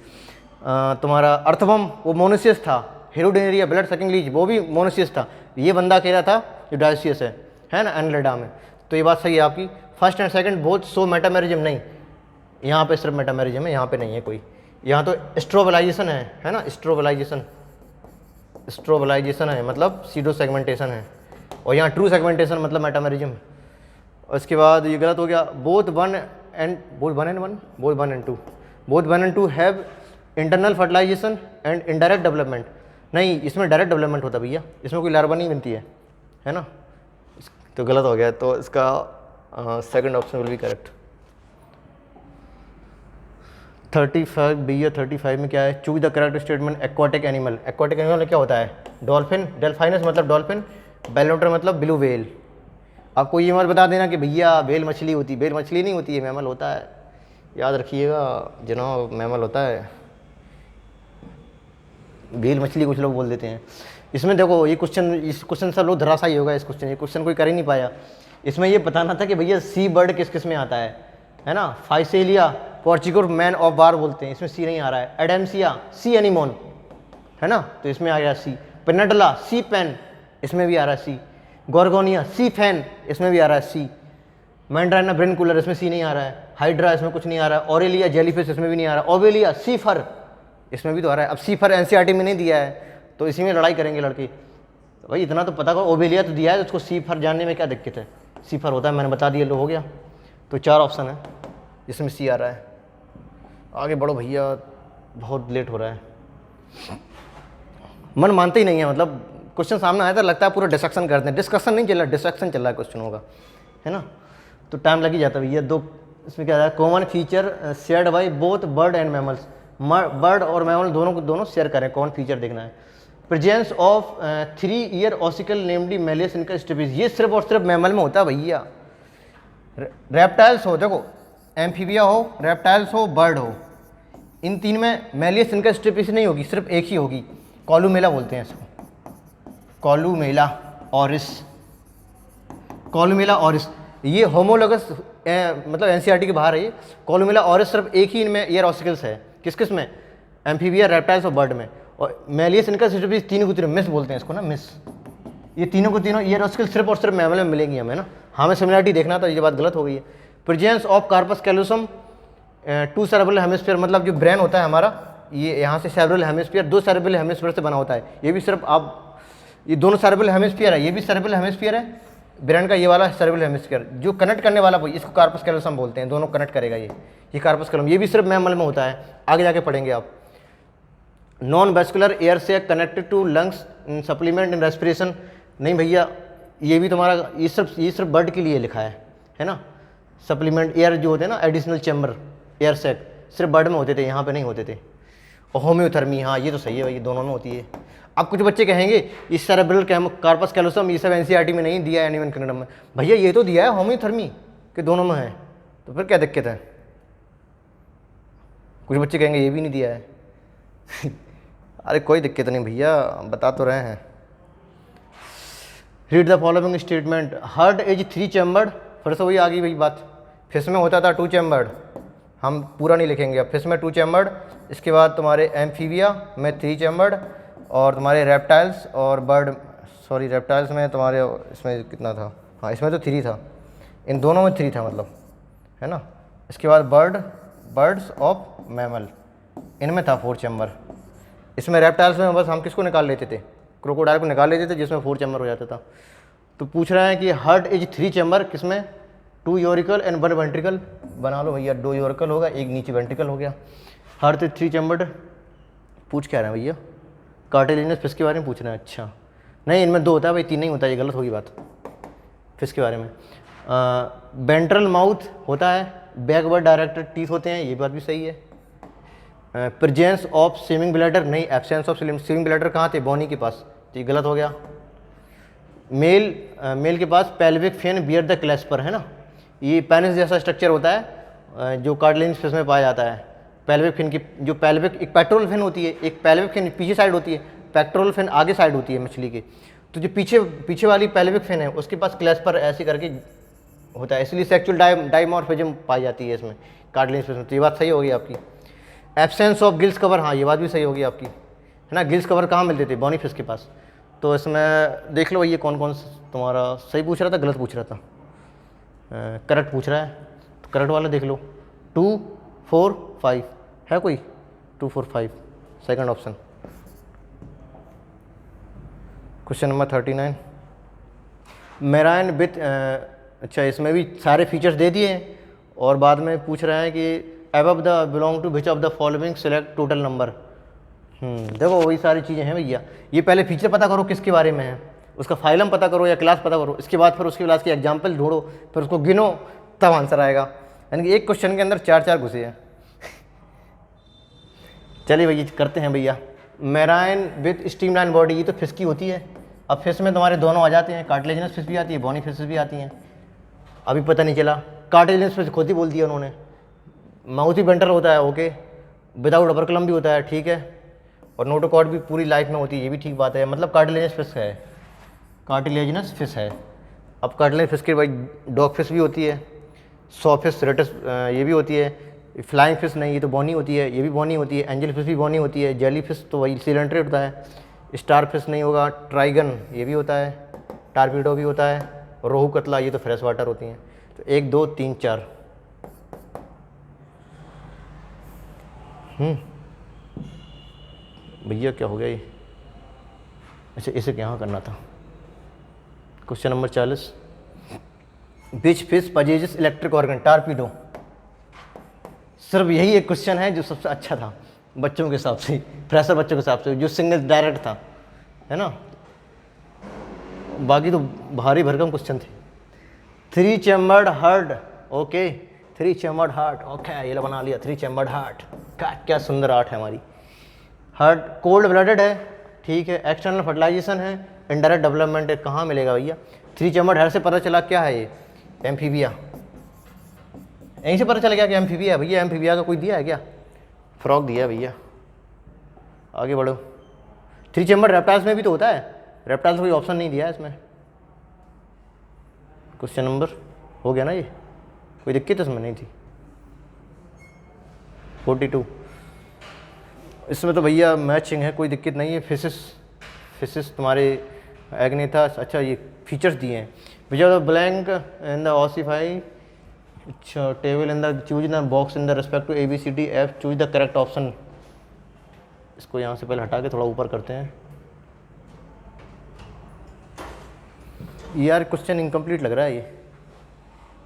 तुम्हारा अर्थवम वो मोनोसियस था। हेरोडेनेरिया ब्लड सकिंग लीच वो भी मोनोसियस था। ये बंदा कह रहा था जो डायोसियस है ना, एनेलिडा में। तो ये बात सही है आपकी। First and second both so metamerism, नहीं यहाँ पे सिर्फ मेटामेरिज्म है, यहाँ पे नहीं है कोई। यहाँ तो स्ट्रोबलाइजेशन है ना, स्ट्रोबलाइजेशन है मतलब सीडो सेगमेंटेशन है। और यहाँ ट्रू सेगमेंटेशन मतलब मेटामेरिज्म। और इसके बाद ये गलत हो गया। Both one and two have internal fertilisation and indirect development, नहीं इसमें डायरेक्ट डेवलपमेंट होता भैया, इसमें कोई लार्वा नहीं बनती है ना, तो गलत हो गया। तो इसका second option will be correct. 35 भैया, 35 में क्या है, choose the correct statement. Aquatic animal, aquatic animal में क्या होता है, डॉल्फिन, डेल्फाइनस मतलब डॉल्फिन, बेलोटर मतलब ब्लू व्हेल। आपको ये मत बता देना कि भैया व्हेल मछली होती, व्हेल मछली नहीं होती है, मैमल होता है, याद रखिएगा जनाब, मैमल होता है, व्हेल मछली कुछ लोग बोल देते हैं। इसमें देखो ये क्वेश्चन सब लोग धराशायी होगा इस क्वेश्चन, ये क्वेश्चन कोई कर ही नहीं पाया। इसमें ये बताना था कि भैया सी बर्ड किस में आता है ना। Physalia Portugal man of war बोलते हैं, इसमें सी नहीं आ रहा है। एडेम्सिया सी एनिमोन, है ना, तो इसमें आ गया सी। पेनेडला सी पेन, इसमें भी आ रहा है सी। गोर्गोनिया सी फैन, इसमें भी आ रहा है सी। मैंड्राइना ब्रेनकुलर, इसमें सी नहीं आ रहा है। हाइड्रा इसमें कुछ नहीं आ रहा है। ऑरेलिया जेलीफिश, इसमें भी नहीं आ रहा है। ओवेलिया सी फर, इसमें भी तो आ रहा है। अब सी फर एनसीईआरटी में नहीं दिया है, तो इसी में लड़ाई करेंगे लड़के। तो भाई इतना तो पता करो, ओवेलिया तो दिया है, उसको सी फर जानने में क्या दिक्कत है, सी फर होता है, मैंने बता दिया, लो हो गया। तो 4 ऑप्शन है जिसमें सी आ रहा है। आगे बढ़ो भैया, बहुत लेट हो रहा है। मन मानते ही नहीं है, मतलब क्वेश्चन सामने आया था लगता है पूरा डिस्कशन करते हैं। डिस्कशन नहीं चल रहा, डिस्ट्रक्शन चल रहा है क्वेश्चनों का, है ना। तो टाइम लग ही जाता है भैया। दो इसमें क्या है, common feature shared by both bird and mammals. Bird और मैमल दोनों को दोनों शेयर करें, कॉमन फीचर देखना है। Presence of 3 year ossicle namely Méliès इनका स्टेपिस, ये सिर्फ और सिर्फ मैमल में होता है भैया। रेप्टाइल्स हो, देखो एम्फीबिया हो, रेप्टाइल्स हो, बर्ड हो, इन 3 में मेलियस इनका स्टेपिस नहीं होगी, सिर्फ एक ही होगी। कॉलूमेला बोलते हैं इसको, कॉलूमेला ऑरिस, कॉलूमेला ऑरिस। ये होमोलोगस मतलब एनसीईआरटी के बाहर है ये। कॉलूमेला ऑरिस सिर्फ एक ही इनमें ईयर ऑसिकल्स है। किस किस में? एम्फीबिया, रेप्टाइल्स और बर्ड में। और मेलियस इनका स्टेपिस तीनों को तीनों मिस बोलते हैं इसको ना, मिस। ये तीनों को तीनों ईयर ऑसिकल सिर्फ और सिर्फ मैमल में मिलेंगी हमें ना। हमें सिमिलरिटी देखना था, ये बात गलत हो गई है। Presence of corpus callosum 2 cerebral hemisphere, मतलब जो ब्रेन होता है हमारा, ये यहाँ से सेरेब्रल हेमिस्फीयर 2 सेरेब्रल हेमिस्फीयर से बना होता है। ये भी सिर्फ आप, ये दोनों सेरेब्रल हेमिस्फीयर है, ये भी सेरेब्रल हेमिस्फीयर है ब्रेन का, ये वाला सेरेब्रल हेमिस्फीयर जो कनेक्ट करने वाला, इसको कार्पस कैलोसम बोलते हैं, दोनों कनेक्ट करेगा ये कार्पस कैलोसम। ये भी सिर्फ मैमल में होता है, आगे जाके पढ़ेंगे आप। नॉन वेस्कुलर एयर से connected to lungs supplement in respiration, नहीं भैया, ये भी तुम्हारा, ये सिर्फ बर्ड के लिए लिखा है ना। सप्लीमेंट एयर जो होते हैं ना, एडिशनल चैम्बर एयर सैक, सिर्फ बर्ड में होते थे, यहाँ पे नहीं होते थे। और होम्योथर्मी, हाँ ये तो सही है भाई, दोनों में होती है। अब कुछ बच्चे कहेंगे इस सेरेब्रल कार्पस कैलोसम ये सब एनसीईआरटी में नहीं दिया है एनिमल किंगडम में। भैया ये तो दिया है होम्योथर्मी के दोनों में है, तो फिर क्या दिक्कत है? कुछ बच्चे कहेंगे ये भी नहीं दिया है अरे कोई दिक्कत नहीं भैया, बता तो रहे हैं। Read the following statement, heart is 3 chambered, फिर से वही आ गई वही बात। फिश में होता था 2 चैम्बर्ड, हम पूरा नहीं लिखेंगे अब। फिश में 2 चैम्बर्ड, इसके बाद तुम्हारे एम्फीबिया में 3 चैम्बर्ड, और तुम्हारे रेप्टाइल्स और बर्ड, सॉरी रेप्टाइल्स में तुम्हारे इसमें कितना था, हाँ इसमें तो 3 था, इन दोनों में 3 था मतलब, है ना। इसके बाद बर्ड्स ऑफ मैमल, इनमें था 4 चैम्बर। इसमें रेप्टाइल्स में बस हम किसको निकाल लेते थे, क्रोकोडाइल को निकाल लेते थे, जिसमें 4 चैम्बर हो जाता था। तो पूछ रहे हैं कि हार्ट इज 3 चैम्बर, किसमें? 2 यूरिकल एंड 1 वेंट्रिकल, बना लो भैया, 2 यूरिकल होगा, एक नीचे वेंट्रिकल हो गया। हार्ट इज 3 चैम्बर्ड, पूछ क्या रहे हैं भैया? कार्टिलेजिनस फिश के बारे में पूछ रहे हैं। अच्छा नहीं, इनमें 2 होता है भाई, 3 नहीं होता, ये गलत होगी बात फिश के बारे में। वेंट्रल माउथ होता है, बैकवर्ड डायरेक्टेड टीथ होते हैं, ये बात भी सही है। प्रेजेंस ऑफ स्विमिंग ब्लैडर, नहीं, एब्सेंस ऑफ स्विमिंग ब्लैडर कहाँ थे? बॉनी के पास, तो ये गलत हो गया। मेल के पास पेल्विक फिन बियर द क्लेस्पर, है ना, ये पेनिस जैसा स्ट्रक्चर होता है जो कार्टिलेजिनस फिश में पाया जाता है। पेल्विक फिन की जो पेल्विक, एक पेट्रोल फिन होती है, एक पेल्विक फिन पीछे साइड होती है, पेट्रोल फिन आगे साइड होती है मछली की। तो जो पीछे वाली पेल्विक फिन है उसके पास क्लेस्पर ऐसे करके होता है, इसलिए सेक्सुअल डाइमॉर्फिज्म पाई जाती है इसमें कार्टिलेजिनस फिश में। तो ये बात सही होगी आपकी। एब्सेंस ऑफ गिल्स कवर, हाँ ये बात भी सही होगी आपकी, है ना। गिल्स कवर कहाँ मिलते थे? बॉनी फिश के पास। तो इसमें देख लो ये कौन कौन तुम्हारा सही पूछ रहा था, गलत पूछ रहा था, करेक्ट पूछ रहा है, तो करेक्ट वाला देख लो। 2, 4, 5 है कोई? 2, 4, 5 second option. Question number 39, marine with, अच्छा इसमें भी सारे फीचर्स दे दिए हैं और बाद में पूछ रहे हैं कि above the belong to which of the following select total number. देखो वही सारी चीज़ें हैं भैया। ये पहले फीचर पता करो किसके बारे में है, उसका फाइलम पता करो या क्लास पता करो, इसके बाद फिर उसकी क्लास की एग्जाम्पल ढूंढो, फिर उसको गिनो, तब आंसर आएगा। यानी कि एक क्वेश्चन के अंदर 4 घुसे हैं। चलिए भैया करते हैं भैया। मेराइन विथ स्ट्रीमलाइन बॉडी, ये तो फिश की होती है। अब फिश में तुम्हारे दोनों आ जाते हैं, कार्टिलेजिनस फिश भी आती है, बॉनी फिश भी आती हैं। अभी पता नहीं चला, कार्टिलेजिनस फिश खुद ही बोल दिया उन्होंने। माउथ भी वेंट्रल होता है, ओके, विदाउट अपर भी होता है, ठीक है, और नोटोकॉर्ड भी पूरी लाइफ में होती है, ये भी ठीक बात है। मतलब कार्टिलेजिनस फिश है, कार्टिलेजिनस फिश है। अब कार्टिलेजिनस फिश के भाई डॉग फिश भी होती है, सॉ फिश, रेटस ये भी होती है, फ्लाइंग फिश नहीं, ये तो बॉनी होती है, ये भी बॉनी होती है, एंजल फिश भी बॉनी होती है, जेली फिश तो वही सिलेंट्रेट होता है, स्टार फिश नहीं होगा, ट्राइगन ये भी होता है, टारपीडो भी होता है, रोहू कतला ये तो फ्रेश वाटर होती हैं। तो 1, 2, 3, 4 भैया क्या हो गया ये? अच्छा इसे यहाँ करना था। क्वेश्चन नंबर 40, विच फिश पजेजेस इलेक्ट्रिक ऑर्गन, टारपीडो। सिर्फ यही एक क्वेश्चन है जो सबसे अच्छा था बच्चों के हिसाब से, फ्रेशर बच्चों के हिसाब से, जो सिंगल डायरेक्ट था, है ना। बाकी तो भारी भरकम क्वेश्चन थे। 3 chambered heart, okay, 3 chambered heart, okay, ये बना लिया 3 चैम्बर्ड हार्ट। क्या सुंदर आर्ट है हमारी। हार्ट कोल्ड ब्लडेड है, ठीक है, एक्सटर्नल फर्टिलाइजेशन है, इनडायरेक्ट डेवलपमेंट है, कहाँ मिलेगा भैया। 3 चैम्बर्ड हार्ट से पता चला क्या है ये, एम्फीबिया। यहीं से पता चल गया कि एम्फीबिया। भैया एम्फीबिया का कोई दिया है क्या, फ्रॉग दिया है भैया। आगे बढ़ो। 3 चैम्बर्ड रेप्टाइल्स में भी तो होता है, रेप्टाइल्स कोई ऑप्शन नहीं दिया है इसमें। क्वेश्चन नंबर हो गया ना ये, कोई दिक्कत इसमें नहीं थी। 42 इसमें तो भैया मैचिंग है, कोई दिक्कत नहीं है। फिशिस तुम्हारे एग्नेथा, अच्छा ये फीचर्स दिए हैं। Which blank in the ossify, अच्छा table in the choose the box in the respect to ABCDF, choose the correct option. इसको यहाँ से पहले हटा के थोड़ा ऊपर करते हैं। यार क्वेश्चन इनकम्प्लीट लग रहा है ये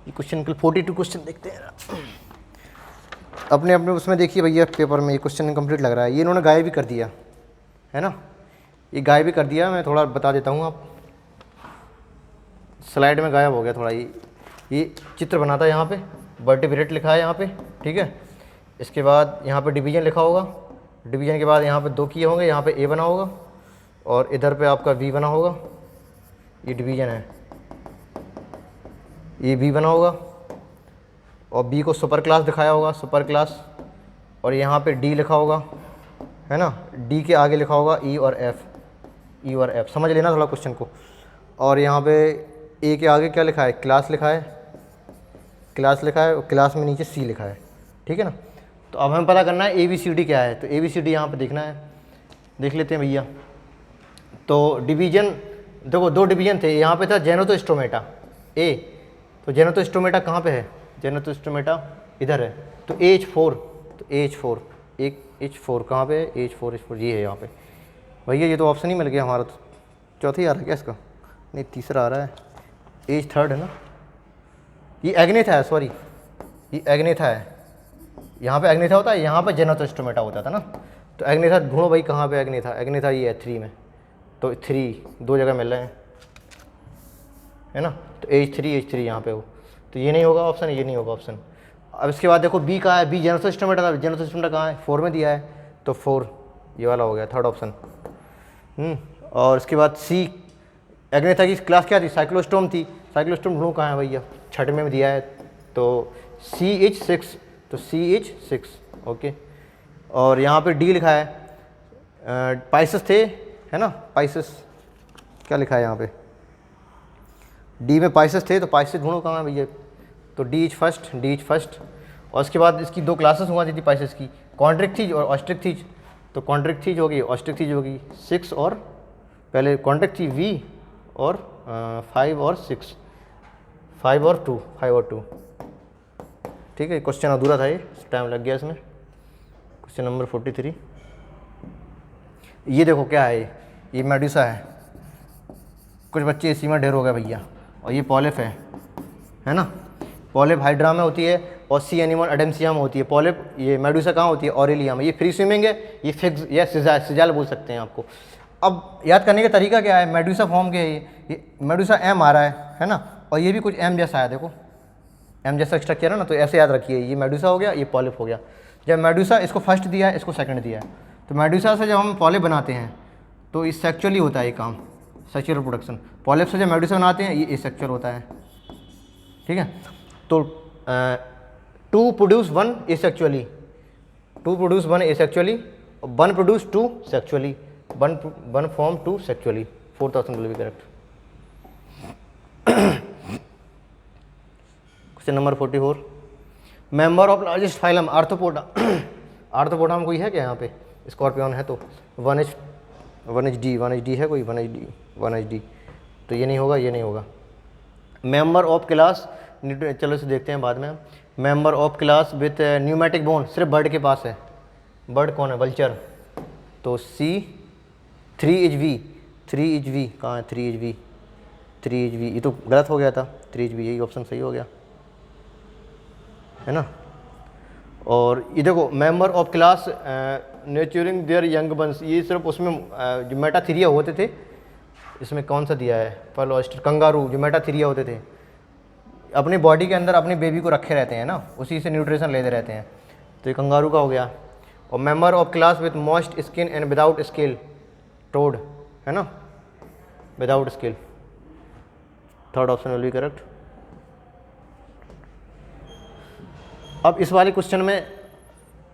क्वेश्चन। 42 क्वेश्चन देखते हैं अपने अपने उसमें। देखिए भैया पेपर में ये क्वेश्चन इनकम्प्लीट लग रहा है। ये इन्होंने गायब भी कर दिया है ना, ये गायब भी कर दिया। मैं थोड़ा बता देता हूँ, आप स्लाइड में गायब हो गया थोड़ा। ये चित्र बना था, यहाँ पे वर्टिब्रेट लिखा है यहाँ पे, ठीक है। इसके बाद यहाँ पे डिवीजन लिखा होगा, डिवीजन के बाद यहाँ पे 2 किए होंगे, यहाँ पे A बना होगा और इधर पे आपका B बना होगा। ये डिवीजन है, ये B बना होगा और B को सुपर क्लास दिखाया होगा, सुपर क्लास। और यहाँ पे D लिखा होगा, है ना। D के आगे लिखा होगा E और F, समझ लेना थोड़ा क्वेश्चन को। और यहाँ पे A के आगे क्या लिखा है, क्लास लिखा है, क्लास लिखा है, और क्लास में नीचे C लिखा है, ठीक है ना। तो अब हमें पता करना है ABCD क्या है, तो ABCD यहाँ पे देखना है, देख लेते हैं भैया। तो डिवीजन देखो, 2 डिवीजन थे, यहाँ पे था जेनोटोस्टोमेटा A, तो जेनोटोस्टोमेटा कहाँ पे है, जेनोटोस्टोमेटा इधर है, तो AH4, तो AH4 एक H4 कहाँ पे है, H4 ये है यहाँ पे। भैया ये तो ऑप्शन ही मिल गया हमारा, तो चौथा ही आ रहा है क्या इसका, नहीं तीसरा आ रहा है, H3 है ना। ये एग्नेथा है, सॉरी ये एग्नेथा है, यहाँ पे एग्नेथा होता है, यहाँ पे जेनोटोस्टोमेटा होता था ना। तो एग्नेथा ढूंढो भाई कहाँ पे एग्नेथा, एग्नेथा ये है 3 में, तो 3 2 जगह मिल रहे हैं, है ना। तो H3 यहाँ पे हो, तो ये नहीं होगा ऑप्शन, ये नहीं होगा ऑप्शन। अब इसके बाद देखो B कहाँ है, B जेनोटोस्टोमेटा था, जेनोटोस्टोमेटा कहाँ है, 4 में दिया है, तो 4 ये वाला हो गया, थर्ड ऑप्शन। और इसके बाद C, एग्नेथा की क्लास क्या थी, साइक्लोस्टोम थी, साइक्लोस्टोम ढूंढो कहाँ है भैया, 6 में दिया है, तो CH6, तो CH6, ओके। और यहाँ पे D लिखा है, पाइसस थे, है ना, पाइसस क्या लिखा है यहाँ पे, D में पाइसस थे, तो पाइसस ढूंढो कहाँ है भैया, तो D इज फर्स्ट। और उसके बाद इसकी 2 क्लासेस हुआ थी पाइसस की, कॉन्ट्रिक्थीज और ऑस्ट्रिक्थीज, तो कॉन्ट्रिक्थीज होगी, ऑस्ट्रिक्थीज होगी 6, और पहले कॉन्ट्रिक्ट थी V और 5 और 6, 5 और 2, ठीक है। क्वेश्चन अधूरा था, ये टाइम लग गया इसमें। क्वेश्चन नंबर 43, ये देखो क्या है, ये मेडुसा है, कुछ बच्चे इसी में ढेर हो गए भैया। और ये पॉलिप है ना, पॉलिप हाइड्रा में होती है और सी एनिमल एडेम्सिया में होती है। पॉलिप ये मेडुसा कहाँ होती है, ऑरेलिया में। ये फ्री स्विमिंग है, ये फिक्स या सिजाल बोल सकते हैं आपको। अब याद करने का तरीका क्या है, मेडुसा फॉर्म के है, ये मेडुसा M आ रहा है ना, और ये भी कुछ M जैसा है, देखो M जैसा स्ट्रक्चर है ना, तो ऐसे याद रखिए, ये मेडुसा हो गया, ये पॉलिप हो गया। जब मेडुसा इसको फर्स्ट दिया है, इसको सेकंड दिया है, तो मेडुसा से जब हम पॉलिप बनाते हैं तो इस सेक्चुअली होता है ये काम, सेक्चुअल रिप्रोडक्शन। पॉलिप से जब मेडुसा बनाते हैं ये सेक्चुअल होता है, ठीक है। तो 2 produce 1 एसेक्चुअली, 2 produce 1 एसेक्चुअली, 1 produce 2 sexually, 1 form 2 sexually, 4000 will be correct. Question number 44, member of largest phylum arthropoda, arthropoda में कोई है क्या यहाँ पे, स्कॉर्पियन है तो 1HD है कोई, 1HD, तो ये नहीं होगा, ये नहीं होगा। मेंबर ऑफ क्लास, चलो इसे देखते हैं बाद में। Member of class with pneumatic bone सिर्फ बर्ड के पास है, बर्ड कौन है, वल्चर, तो C 3HV, कहाँ है 3HV, ये तो गलत हो गया था, 3 भी, यही ऑप्शन सही हो गया, है ना। और ये देखो member of class nurturing their young ones, ये सिर्फ उसमें जो मेटाथीरिया होते थे, इसमें कौन सा दिया है, पर्ल ऑयस्टर, कंगारू, जो मेटाथीरिया होते थे अपनी बॉडी के अंदर अपनी बेबी को रखे रहते हैं ना, उसी से न्यूट्रिशन लेते रहते हैं, तो ये कंगारू का हो गया। और member of class with moist skin and without scale, toad, है ना, without scale, third option will be correct. अब इस वाले क्वेश्चन में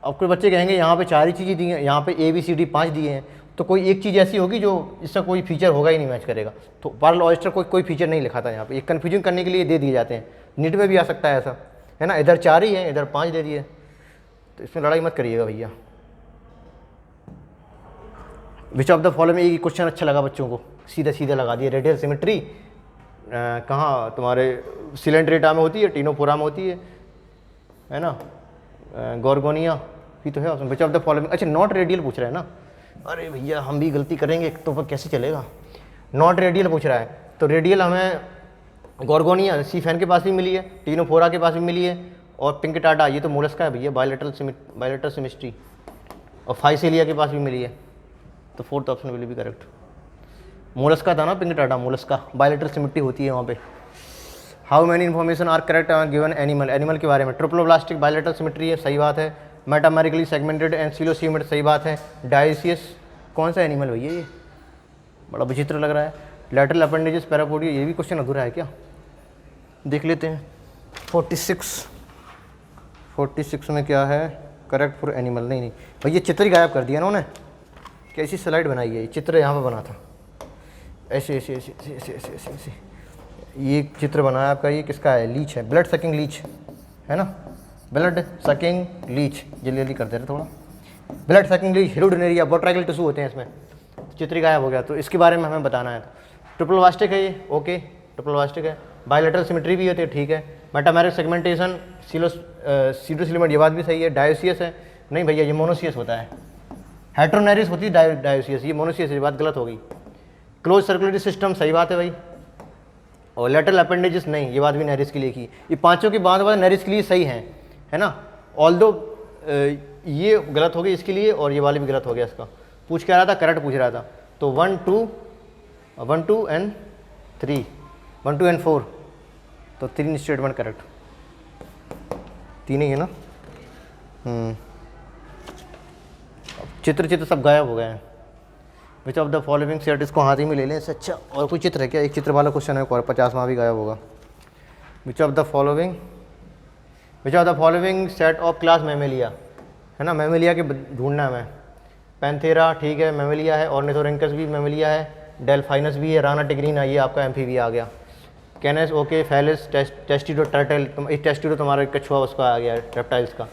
आपके बच्चे कहेंगे यहाँ पे 4 ही चीज़ें दी हैं, यहाँ पे ABCD 5 दिए हैं, तो कोई एक चीज़ ऐसी होगी जो इसका कोई फीचर होगा ही नहीं मैच करेगा, तो पर्ल ऑयस्टर कोई फीचर नहीं लिखा था यहाँ पे, ये कन्फ्यूजन करने के लिए दे दिए जाते हैं, नीट में भी आ सकता है ऐसा, है ना, इधर 4 ही है, इधर 5 दे दिए, तो इसमें लड़ाई मत करिएगा भैया। विच ऑफ द फॉलोइंग, ये क्वेश्चन अच्छा लगा बच्चों को, सीधा सीधा लगा दिया, रेडियल सिमेट्री कहाँ तुम्हारे सिलेंड्रेटा में होती है, टीनोफोरा में होती है ना, गॉर्गोनिया भी तो है उसमें। विच ऑफ द फॉलोइंग, अच्छा नॉट रेडियल पूछ रहा है ना, अरे भैया हम भी गलती करेंगे तो फिर कैसे चलेगा, नॉट रेडियल पूछ रहा है, तो रेडियल हमें गॉर्गोनिया सी फैन के पास भी मिली है, टीनोफोरा के पास भी मिली है, और पिंक टाटा ये तो मोलस्का है भैया, बायलेटरल सिमेट्री, और फाइसेलिया के पास भी मिली है, तो fourth option will be correct. Mollusca था ना pinctada, mollusca, bilateral symmetry होती है वहाँ पे। How many information are correct given animal, animal के बारे में, ट्रिप्लोब्लास्टिक बायलेटरल सिमेट्री है, सही बात है, मेटामेरिकली सेगमेंटेड एंड सीलोसीमेट, सही बात है, डायसियस कौन सा एनिमल भैया, ये बड़ा विचित्र लग रहा है, लैटरल अपेंडेजेस पैरापोडिया, ये भी क्वेश्चन अधूरा है क्या, देख लेते हैं। 46 में क्या है करेक्ट फॉर एनिमल, नहीं भैया चित्र ही गायब कर दिया ना उन्होंने, कैसी स्लाइड बनाई है, ये चित्र यहाँ पे बना था, ऐसे ऐसे ऐसे ऐसे ऐसे ऐसे ऐसे ऐसे, ये चित्र बनाया आपका, ये किसका है, लीच है, ब्लड सकिंग लीच है ना, ब्लड सकिंग लीच, जल्दी जल्दी करते रहे थोड़ा, blood sucking leech, Hirudinaria, botryoidal tissue होते हैं इसमें, चित्र गायब हो गया, तो इसके बारे में हमें बताना है। ट्रिप्लोब्लास्टिक है ये, ओके ट्रिप्लोब्लास्टिक है, बायलेटरल सिमेट्री भी होती है, ठीक है, मेटामेरिक सेगमेंटेशन, सीडोसिलेमेट, ये बात भी सही है, डायोसियस है, नहीं भैया ये मोनोसियस होता है, हेट्रोनेरिस होती है डायोसियस, ये मोनोसियस, ये बात गलत हो गई। क्लोज सर्कुलेटरी सिस्टम, सही बात है भाई, और लेटरल अपेंडेजेस नहीं, ये बात भी नेरिस के लिए की, ये पांचों की बात नेरिस के लिए सही है ना, ऑल्दो ये गलत हो गई इसके लिए, और ये वाले भी गलत हो गया इसका, पूछ क्या रहा था, करेक्ट पूछ रहा था, तो 1 2 एंड 3, 1 2 एंड 4, तो 3 स्टेटमेंट करेक्ट, 3 ही है ना। चित्र सब गायब हो गए हैं। Which of the following set, इसको हाथ ही में ले लें इससे अच्छा, और कोई चित्र है क्या, एक चित्र वाला क्वेश्चन है, 50वां भी गायब होगा। विच of the following set of class Mammalia, है ना, मैमेलिया के ढूंढना है हमें, पैंथेरा ठीक है मैमेलिया है, ऑर्निथोरिंकस भी मैमेलिया है, डेल्फाइनस भी है, राना टिग्रीना ये आपका एम्फीबिया आ गया, कैनस ओके, फैलिस, टेस्टिडो टर्टल, टेस्टिडो तुम्हारा कछुआ उसका आ गया रेप्टाइल्स का,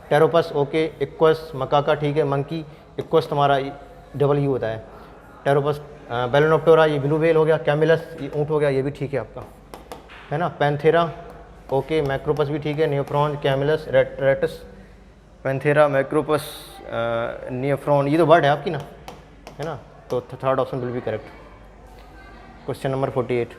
टेरोपस ओके, इक्वस मकाका ठीक है, मंकी, इक्वस तुम्हारा W होता है, टेरोपस, बेलोनोप्टेरा ये ब्लू व्हेल हो गया, कैमिलस ये ऊँट हो गया, ये भी ठीक है आपका, है ना, पैंथेरा ओके, मैक्रोपस भी ठीक है, नियोफ्रॉन, कैमिलस, रेटस, पैंथेरा, मैक्रोपस, नियोफ्रॉन, ये तो वर्ड है आपकी ना, है ना, तो third option will be correct. Question number 48,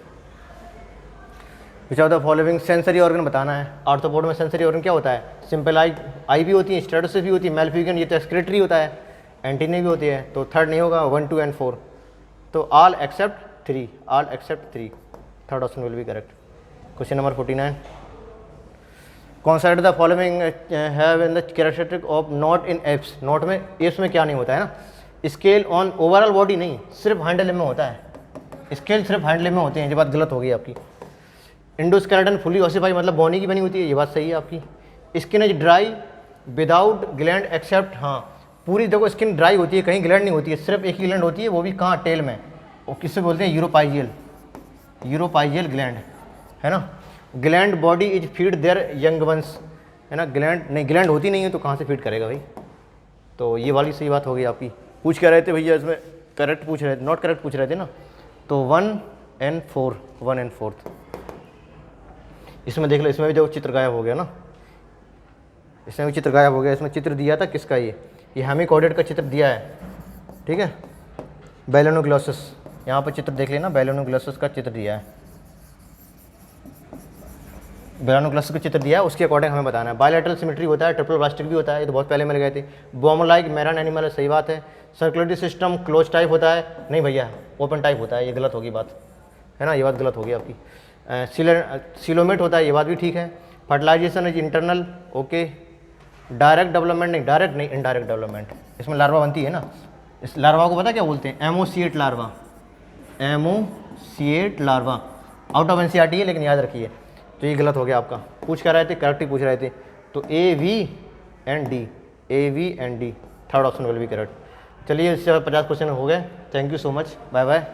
which of the following sensory organ बताना है, आर्थ्रोपोड में सेंसरी ऑर्गन क्या होता है, सिंपल आई भी होती है, स्टेटोसिस भी होती है, मेलफिगन ये तो एक्सक्रेटरी होता है, एंटीने भी होती है, तो थर्ड नहीं होगा, 1 2 एंड 4, तो all except 3, third option will be correct. Question number 49, कॉन्साइड the following have in the characteristic of not in apps, not में एप्स में क्या नहीं होता है ना, स्केल ऑन ओवरऑल बॉडी नहीं, सिर्फ हैंड लिम्ब में होता है, स्केल सिर्फ हैंड लिम्ब में होते हैं, ये बात गलत हो गई आपकी। इंडोस्केलेटन फुली ऑसिफाई मतलब बोनी की बनी होती है, ये बात सही है आपकी। Skin is dry without gland except, हाँ पूरी देखो स्किन ड्राई होती है, कहीं ग्लैंड नहीं होती है, सिर्फ एक ही ग्लैंड होती है, वो भी कहाँ, टेल में, वो किससे बोलते हैं, यूरोपाइजियल ग्लैंड, है ना। Gland body is feed there young ones, है ना, ग्लैंड नहीं, ग्लैंड होती नहीं है तो कहाँ से फीड करेगा भाई, तो ये वाली सही बात हो गई आपकी। पूछ क्या रहे थे भैया इसमें, करेक्ट पूछ रहे थे, नॉट करेक्ट पूछ रहे थे ना, तो 1 and 4, इसमें देख लो, इसमें भी जो चित्र गायब हो गया ना, इसमें भी चित्र गायब हो गया, इसमें चित्र दिया था किसका, ये हेमिकॉर्डेट का चित्र दिया है, ठीक है, बेलोनोग्लोसस, यहाँ पर चित्र देख लेना, बेलोनोग्लोसस का चित्र दिया है, ब्राउनोक्लस का चित्र दिया है उसके अकॉर्डिंग हमें बताना है। बायलैटरल सिमेट्री होता है, ट्रिपल प्लास्टिक भी होता है, ये तो बहुत पहले मिल गए थे। बॉम लाइक मैरन एनिमल है, सही बात है। सर्कुलेटरी सिस्टम क्लोज टाइप होता है, नहीं भैया ओपन टाइप होता है, ये गलत होगी बात, है ना, ये बात गलत होगी आपकी। सिलोमेट होता है, ये बात भी ठीक है। Fertilisation is internal, okay. Direct development नहीं, डायरेक्ट नहीं, इनडायरेक्ट डेवलपमेंट, इसमें लार्वा बनती है ना। इस लार्वा को पता क्या बोलते हैं? Ammocoete larva, ammocoete larva. Out of NCERT है लेकिन याद रखिए। तो ये गलत हो गया आपका। पूछ क्या रहे थे? करेक्ट ही पूछ रहे थे। तो A V and D, A V and D, third option will be correct. चलिए इससे 50 क्वेश्चन हो गए। Thank you so much, bye bye.